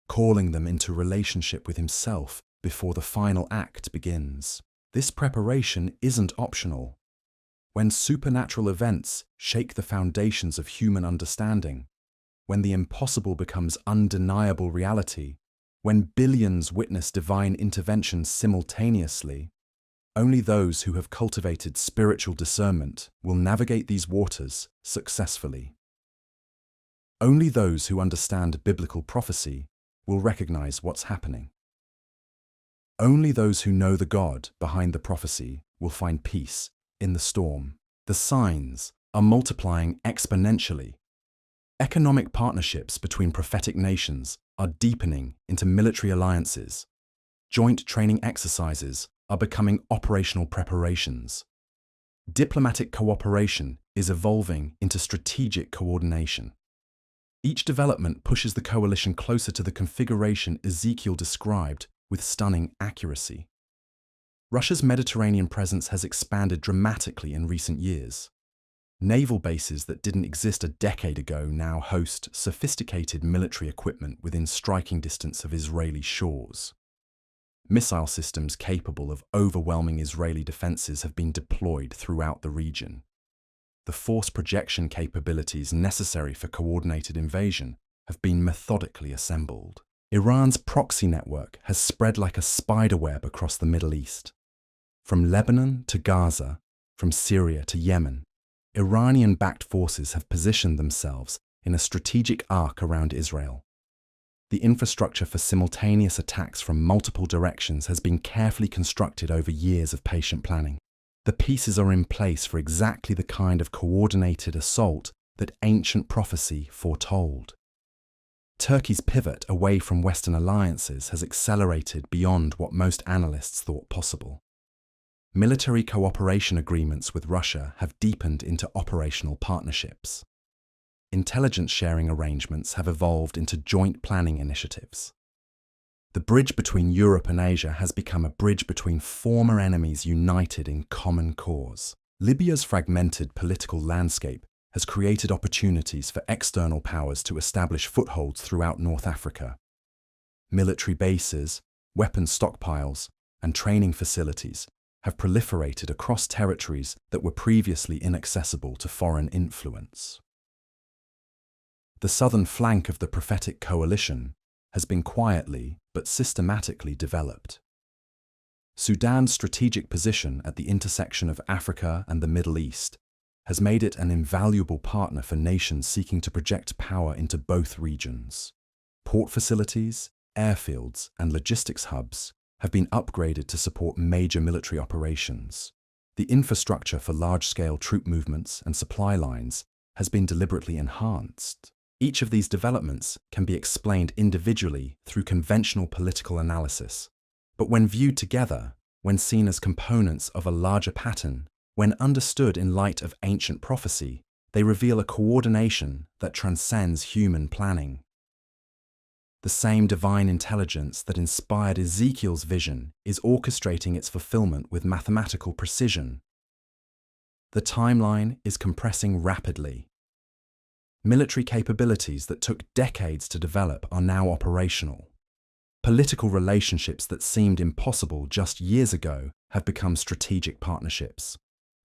calling them into relationship with himself before the final act begins. This preparation isn't optional. When supernatural events shake the foundations of human understanding, when the impossible becomes undeniable reality, when billions witness divine intervention simultaneously, only those who have cultivated spiritual discernment will navigate these waters successfully. Only those who understand biblical prophecy will recognize what's happening. Only those who know the God behind the prophecy will find peace in the storm. The signs are multiplying exponentially. Economic partnerships between prophetic nations are deepening into military alliances. Joint training exercises are becoming operational preparations. Diplomatic cooperation is evolving into strategic coordination. Each development pushes the coalition closer to the configuration Ezekiel described with stunning accuracy. Russia's Mediterranean presence has expanded dramatically in recent years. Naval bases that didn't exist a decade ago now host sophisticated military equipment within striking distance of Israeli shores. Missile systems capable of overwhelming Israeli defenses have been deployed throughout the region. The force projection capabilities necessary for coordinated invasion have been methodically assembled. Iran's proxy network has spread like a spiderweb across the Middle East. From Lebanon to Gaza, from Syria to Yemen, Iranian-backed forces have positioned themselves in a strategic arc around Israel. The infrastructure for simultaneous attacks from multiple directions has been carefully constructed over years of patient planning. The pieces are in place for exactly the kind of coordinated assault that ancient prophecy foretold. Turkey's pivot away from Western alliances has accelerated beyond what most analysts thought possible. Military cooperation agreements with Russia have deepened into operational partnerships. Intelligence sharing arrangements have evolved into joint planning initiatives. The bridge between Europe and Asia has become a bridge between former enemies united in common cause. Libya's fragmented political landscape has created opportunities for external powers to establish footholds throughout North Africa. Military bases, weapons stockpiles, and training facilities have proliferated across territories that were previously inaccessible to foreign influence. The southern flank of the prophetic coalition has been quietly but systematically developed. Sudan's strategic position at the intersection of Africa and the Middle East has made it an invaluable partner for nations seeking to project power into both regions. Port facilities, airfields, and logistics hubs have been upgraded to support major military operations. The infrastructure for large-scale troop movements and supply lines has been deliberately enhanced. Each of these developments can be explained individually through conventional political analysis, but when viewed together, when seen as components of a larger pattern, when understood in light of ancient prophecy, they reveal a coordination that transcends human planning. The same divine intelligence that inspired Ezekiel's vision is orchestrating its fulfillment with mathematical precision. The timeline is compressing rapidly. Military capabilities that took decades to develop are now operational. Political relationships that seemed impossible just years ago have become strategic partnerships.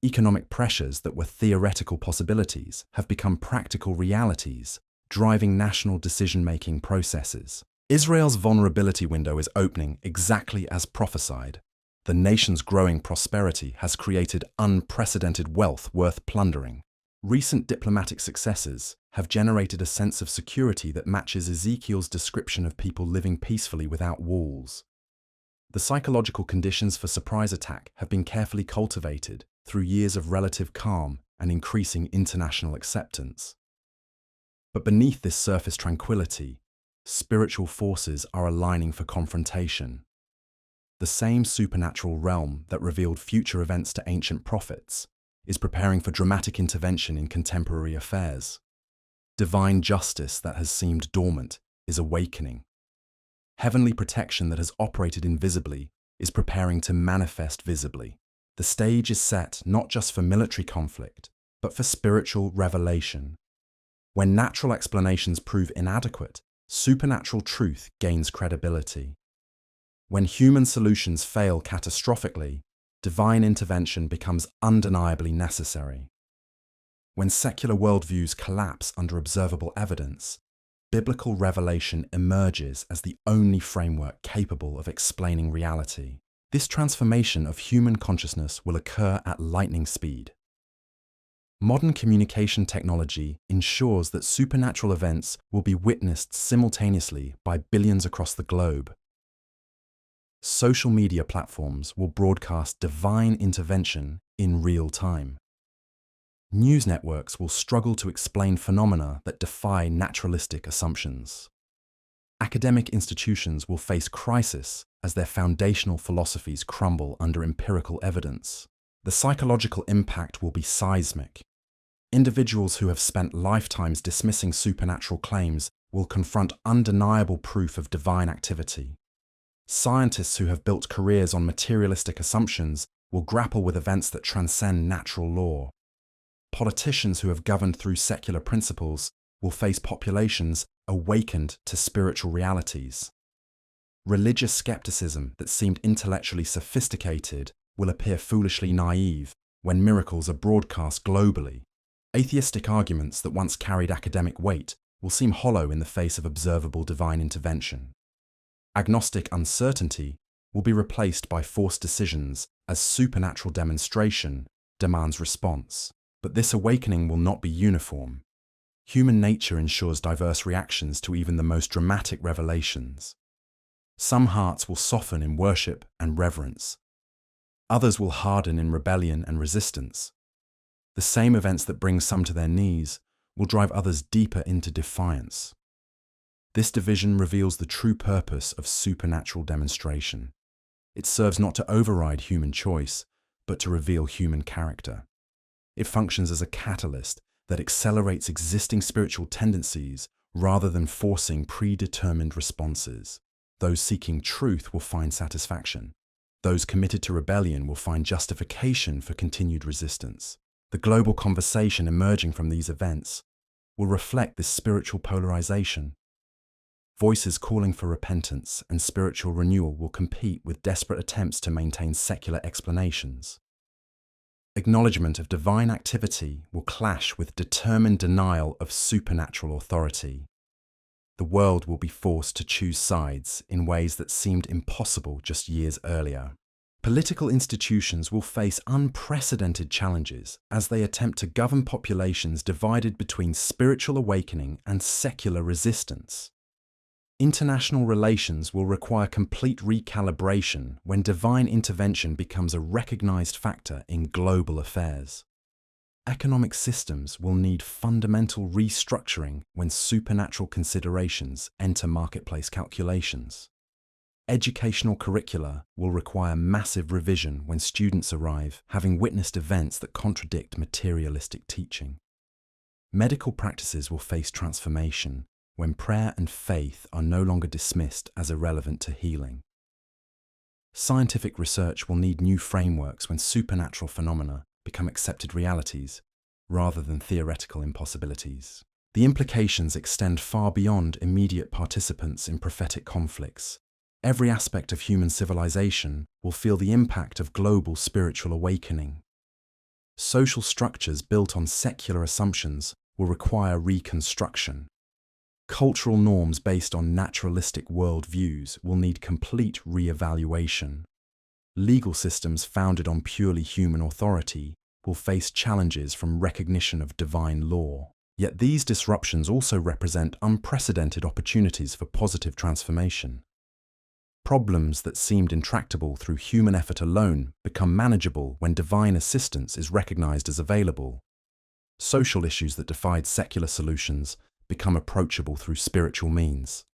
Economic pressures that were theoretical possibilities have become practical realities, driving national decision-making processes. Israel's vulnerability window is opening exactly as prophesied. The nation's growing prosperity has created unprecedented wealth worth plundering. Recent diplomatic successes have generated a sense of security that matches Ezekiel's description of people living peacefully without walls. The psychological conditions for surprise attack have been carefully cultivated through years of relative calm and increasing international acceptance. But beneath this surface tranquility, spiritual forces are aligning for confrontation. The same supernatural realm that revealed future events to ancient prophets is preparing for dramatic intervention in contemporary affairs. Divine justice that has seemed dormant is awakening. Heavenly protection that has operated invisibly is preparing to manifest visibly. The stage is set not just for military conflict, but for spiritual revelation. When natural explanations prove inadequate, supernatural truth gains credibility. When human solutions fail catastrophically, divine intervention becomes undeniably necessary. When secular worldviews collapse under observable evidence, biblical revelation emerges as the only framework capable of explaining reality. This transformation of human consciousness will occur at lightning speed. Modern communication technology ensures that supernatural events will be witnessed simultaneously by billions across the globe. Social media platforms will broadcast divine intervention in real time. News networks will struggle to explain phenomena that defy naturalistic assumptions. Academic institutions will face crisis as their foundational philosophies crumble under empirical evidence. The psychological impact will be seismic. Individuals who have spent lifetimes dismissing supernatural claims will confront undeniable proof of divine activity. Scientists who have built careers on materialistic assumptions will grapple with events that transcend natural law. Politicians who have governed through secular principles will face populations awakened to spiritual realities. Religious skepticism that seemed intellectually sophisticated will appear foolishly naive when miracles are broadcast globally. Atheistic arguments that once carried academic weight will seem hollow in the face of observable divine intervention. Agnostic uncertainty will be replaced by forced decisions as supernatural demonstration demands response. But this awakening will not be uniform. Human nature ensures diverse reactions to even the most dramatic revelations. Some hearts will soften in worship and reverence. Others will harden in rebellion and resistance. The same events that bring some to their knees will drive others deeper into defiance. This division reveals the true purpose of supernatural demonstration. It serves not to override human choice, but to reveal human character. It functions as a catalyst that accelerates existing spiritual tendencies rather than forcing predetermined responses. Those seeking truth will find satisfaction. Those committed to rebellion will find justification for continued resistance. The global conversation emerging from these events will reflect this spiritual polarization. Voices calling for repentance and spiritual renewal will compete with desperate attempts to maintain secular explanations. Acknowledgement of divine activity will clash with determined denial of supernatural authority. The world will be forced to choose sides in ways that seemed impossible just years earlier. Political institutions will face unprecedented challenges as they attempt to govern populations divided between spiritual awakening and secular resistance. International relations will require complete recalibration when divine intervention becomes a recognized factor in global affairs. Economic systems will need fundamental restructuring when supernatural considerations enter marketplace calculations. Educational curricula will require massive revision when students arrive having witnessed events that contradict materialistic teaching. Medical practices will face transformation when prayer and faith are no longer dismissed as irrelevant to healing. Scientific research will need new frameworks when supernatural phenomena become accepted realities rather than theoretical impossibilities. The implications extend far beyond immediate participants in prophetic conflicts. Every aspect of human civilization will feel the impact of global spiritual awakening. Social structures built on secular assumptions will require reconstruction. Cultural norms based on naturalistic worldviews will need complete re-evaluation. Legal systems founded on purely human authority will face challenges from recognition of divine law. Yet these disruptions also represent unprecedented opportunities for positive transformation. Problems that seemed intractable through human effort alone become manageable when divine assistance is recognized as available. Social issues that defied secular solutions become approachable through spiritual means.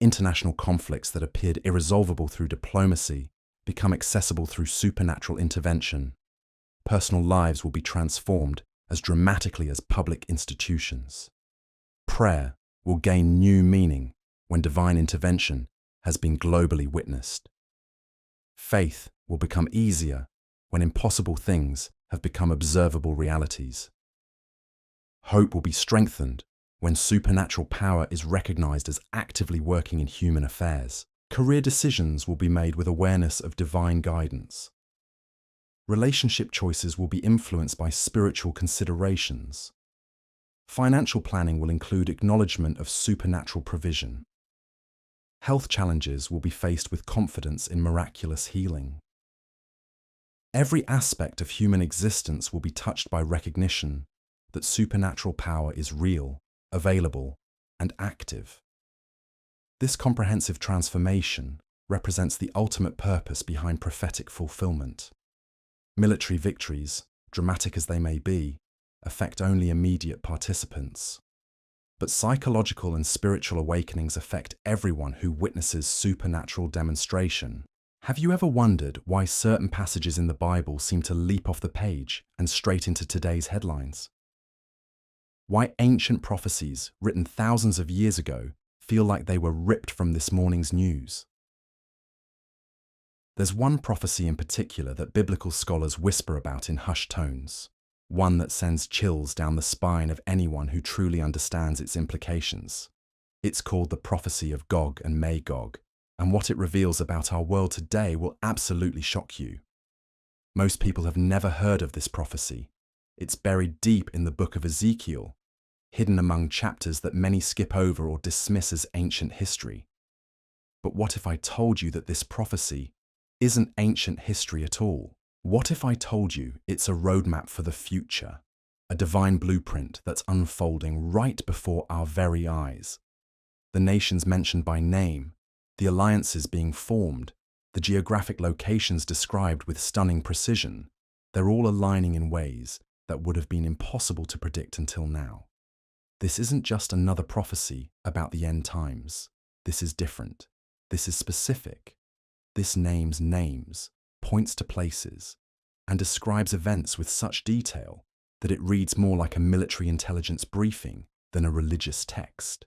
International conflicts that appeared irresolvable through diplomacy become accessible through supernatural intervention. Personal lives will be transformed as dramatically as public institutions. Prayer will gain new meaning when divine intervention has been globally witnessed. Faith will become easier when impossible things have become observable realities. Hope will be strengthened when supernatural power is recognized as actively working in human affairs. Career decisions will be made with awareness of divine guidance. Relationship choices will be influenced by spiritual considerations. Financial planning will include acknowledgement of supernatural provision. Health challenges will be faced with confidence in miraculous healing. Every aspect of human existence will be touched by recognition that supernatural power is real, available, and active. This comprehensive transformation represents the ultimate purpose behind prophetic fulfillment. Military victories, dramatic as they may be, affect only immediate participants. But psychological and spiritual awakenings affect everyone who witnesses supernatural demonstration. Have you ever wondered why certain passages in the Bible seem to leap off the page and straight into today's headlines? Why ancient prophecies, written thousands of years ago, feel like they were ripped from this morning's news? There's one prophecy in particular that biblical scholars whisper about in hushed tones, one that sends chills down the spine of anyone who truly understands its implications. It's called the prophecy of Gog and Magog, and what it reveals about our world today will absolutely shock you. Most people have never heard of this prophecy. It's buried deep in the book of Ezekiel, hidden among chapters that many skip over or dismiss as ancient history. But what if I told you that this prophecy isn't ancient history at all? What if I told you it's a roadmap for the future, a divine blueprint that's unfolding right before our very eyes? The nations mentioned by name, the alliances being formed, the geographic locations described with stunning precision, they're all aligning in ways that would have been impossible to predict until now. This isn't just another prophecy about the end times. This is different. This is specific. This names names, points to places, and describes events with such detail that it reads more like a military intelligence briefing than a religious text.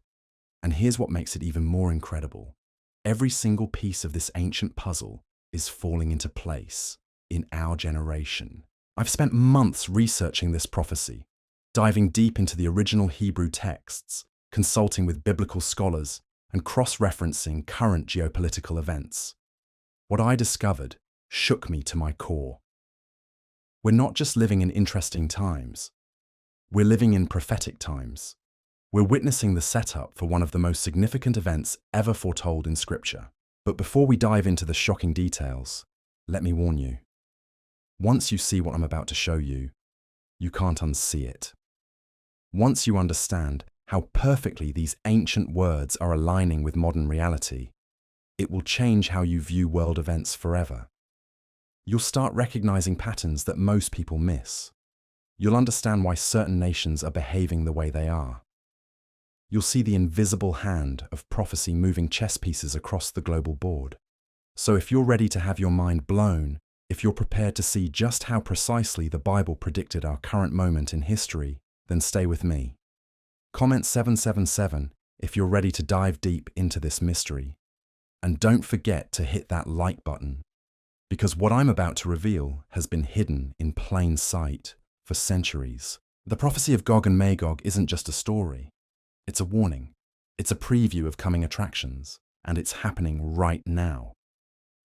And here's what makes it even more incredible. Every single piece of this ancient puzzle is falling into place in our generation. I've spent months researching this prophecy, diving deep into the original Hebrew texts, consulting with biblical scholars, and cross-referencing current geopolitical events. What I discovered shook me to my core. We're not just living in interesting times. We're living in prophetic times. We're witnessing the setup for one of the most significant events ever foretold in Scripture. But before we dive into the shocking details, let me warn you. Once you see what I'm about to show you, you can't unsee it. Once you understand how perfectly these ancient words are aligning with modern reality, it will change how you view world events forever. You'll start recognizing patterns that most people miss. You'll understand why certain nations are behaving the way they are. You'll see the invisible hand of prophecy moving chess pieces across the global board. So if you're ready to have your mind blown, if you're prepared to see just how precisely the Bible predicted our current moment in history, then stay with me. Comment 777 if you're ready to dive deep into this mystery. And don't forget to hit that like button, because what I'm about to reveal has been hidden in plain sight for centuries. The prophecy of Gog and Magog isn't just a story. It's a warning. It's a preview of coming attractions, and it's happening right now.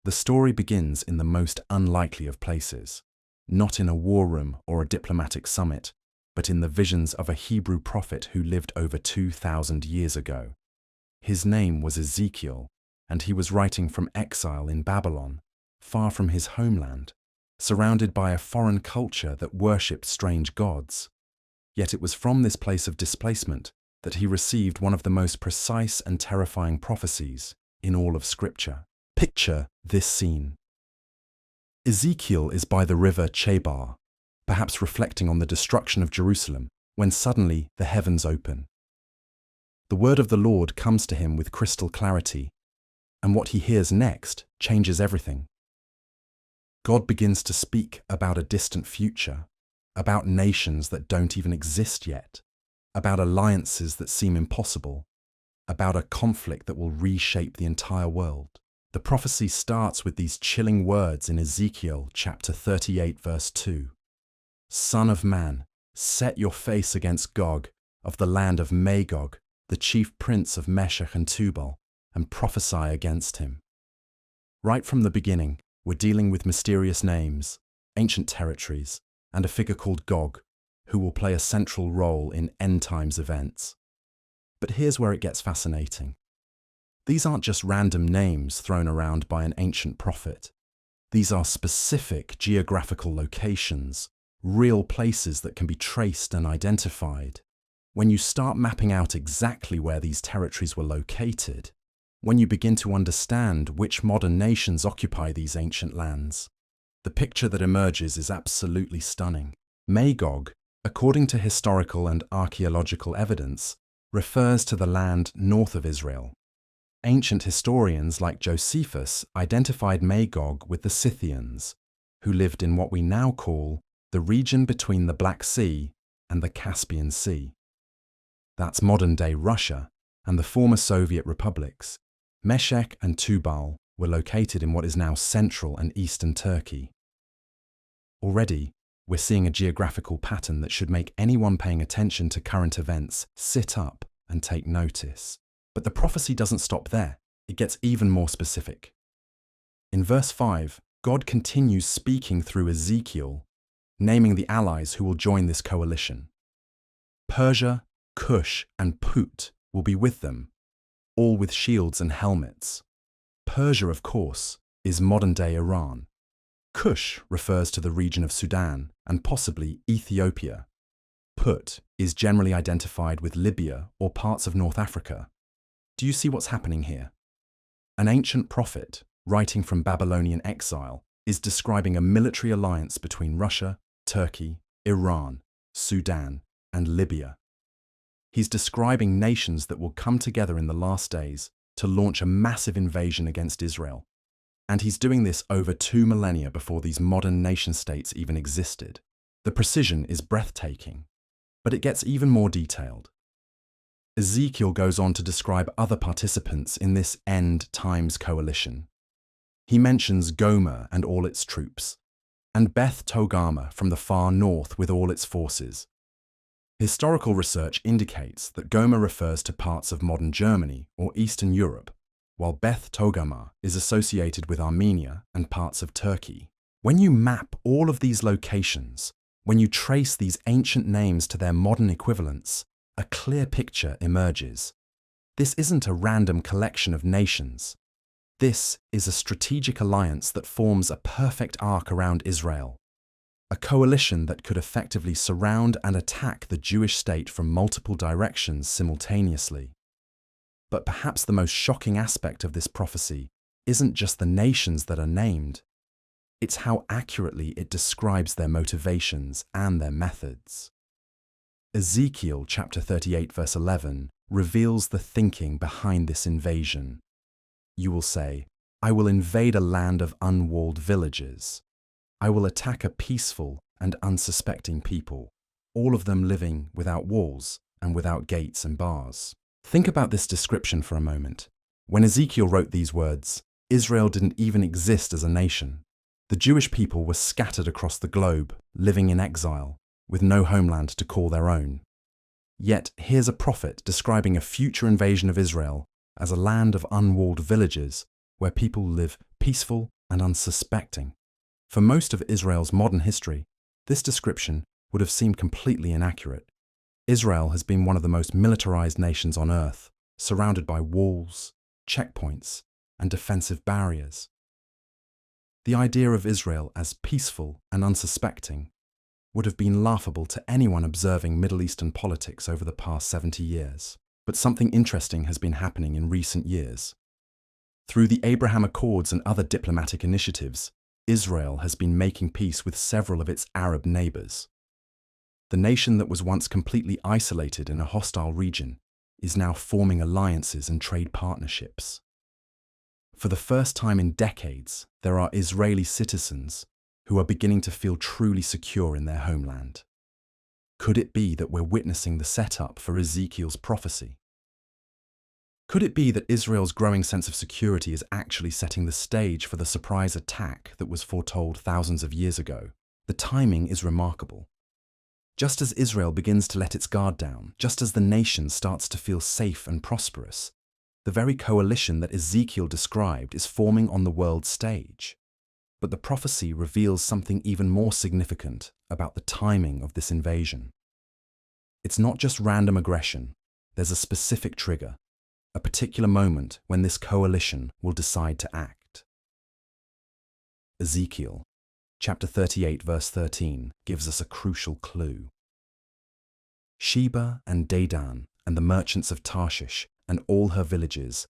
The story begins in the most unlikely of places, not in a war room or a diplomatic summit, but in the visions of a Hebrew prophet who lived over 2,000 years ago. His name was Ezekiel, and he was writing from exile in Babylon, far from his homeland, surrounded by a foreign culture that worshipped strange gods. Yet it was from this place of displacement that he received one of the most precise and terrifying prophecies in all of Scripture. Picture this scene. Ezekiel is by the river Chebar, perhaps reflecting on the destruction of Jerusalem, when suddenly the heavens open. The word of the Lord comes to him with crystal clarity, and what he hears next changes everything. God begins to speak about a distant future, about nations that don't even exist yet, about alliances that seem impossible, about a conflict that will reshape the entire world. The prophecy starts with these chilling words in Ezekiel chapter 38, verse 2. Son of man, set your face against Gog of the land of Magog, the chief prince of Meshech and Tubal, and prophesy against him. Right from the beginning, we're dealing with mysterious names, ancient territories, and a figure called Gog, who will play a central role in end times events. But here's where it gets fascinating. These aren't just random names thrown around by an ancient prophet. These are specific geographical locations, real places that can be traced and identified. When you start mapping out exactly where these territories were located, when you begin to understand which modern nations occupy these ancient lands, the picture that emerges is absolutely stunning. Magog, according to historical and archaeological evidence, refers to the land north of Israel. Ancient historians like Josephus identified Magog with the Scythians, who lived in what we now call the region between the Black Sea and the Caspian Sea. That's modern-day Russia and the former Soviet republics. Meshech and Tubal were located in what is now central and eastern Turkey. Already, we're seeing a geographical pattern that should make anyone paying attention to current events sit up and take notice. But the prophecy doesn't stop there. It gets even more specific. In verse 5, God continues speaking through Ezekiel, naming the allies who will join this coalition. Persia, Cush, and Put will be with them, all with shields and helmets. Persia, of course, is modern-day Iran. Cush refers to the region of Sudan and possibly Ethiopia. Put is generally identified with Libya or parts of North Africa. Do you see what's happening here? An ancient prophet, writing from Babylonian exile, is describing a military alliance between Russia, Turkey, Iran, Sudan, and Libya. He's describing nations that will come together in the last days to launch a massive invasion against Israel. And he's doing this over 2 millennia before these modern nation-states even existed. The precision is breathtaking, but it gets even more detailed. Ezekiel goes on to describe other participants in this end times coalition. He mentions Gomer and all its troops, and Beth Togarmah from the far north with all its forces. Historical research indicates that Gomer refers to parts of modern Germany or Eastern Europe, while Beth Togarmah is associated with Armenia and parts of Turkey. When you map all of these locations, when you trace these ancient names to their modern equivalents, a clear picture emerges. This isn't a random collection of nations. This is a strategic alliance that forms a perfect arc around Israel, a coalition that could effectively surround and attack the Jewish state from multiple directions simultaneously. But perhaps the most shocking aspect of this prophecy isn't just the nations that are named. It's how accurately it describes their motivations and their methods. Ezekiel chapter 38 verse 11 reveals the thinking behind this invasion. You will say, I will invade a land of unwalled villages. I will attack a peaceful and unsuspecting people, all of them living without walls and without gates and bars. Think about this description for a moment. When Ezekiel wrote these words, Israel didn't even exist as a nation. The Jewish people were scattered across the globe, living in exile. with no homeland to call their own. Yet here's a prophet describing a future invasion of Israel as a land of unwalled villages where people live peaceful and unsuspecting. For most of Israel's modern history, this description would have seemed completely inaccurate. Israel has been one of the most militarized nations on earth, surrounded by walls, checkpoints, and defensive barriers. The idea of Israel as peaceful and unsuspecting would have been laughable to anyone observing Middle Eastern politics over the past 70 years. But something interesting has been happening in recent years. Through the Abraham Accords and other diplomatic initiatives, Israel has been making peace with several of its Arab neighbors. The nation that was once completely isolated in a hostile region is now forming alliances and trade partnerships. For the first time in decades, there are Israeli citizens who are beginning to feel truly secure in their homeland. Could it be that we're witnessing the setup for Ezekiel's prophecy? Could it be that Israel's growing sense of security is actually setting the stage for the surprise attack that was foretold thousands of years ago? The timing is remarkable. Just as Israel begins to let its guard down, just as the nation starts to feel safe and prosperous, the very coalition that Ezekiel described is forming on the world stage. But the prophecy reveals something even more significant about the timing of this invasion. It's not just random aggression, there's a specific trigger, a particular moment when this coalition will decide to act. Ezekiel, chapter 38, verse 13, gives us a crucial clue. Sheba and Dedan and the merchants of Tarshish and all her villages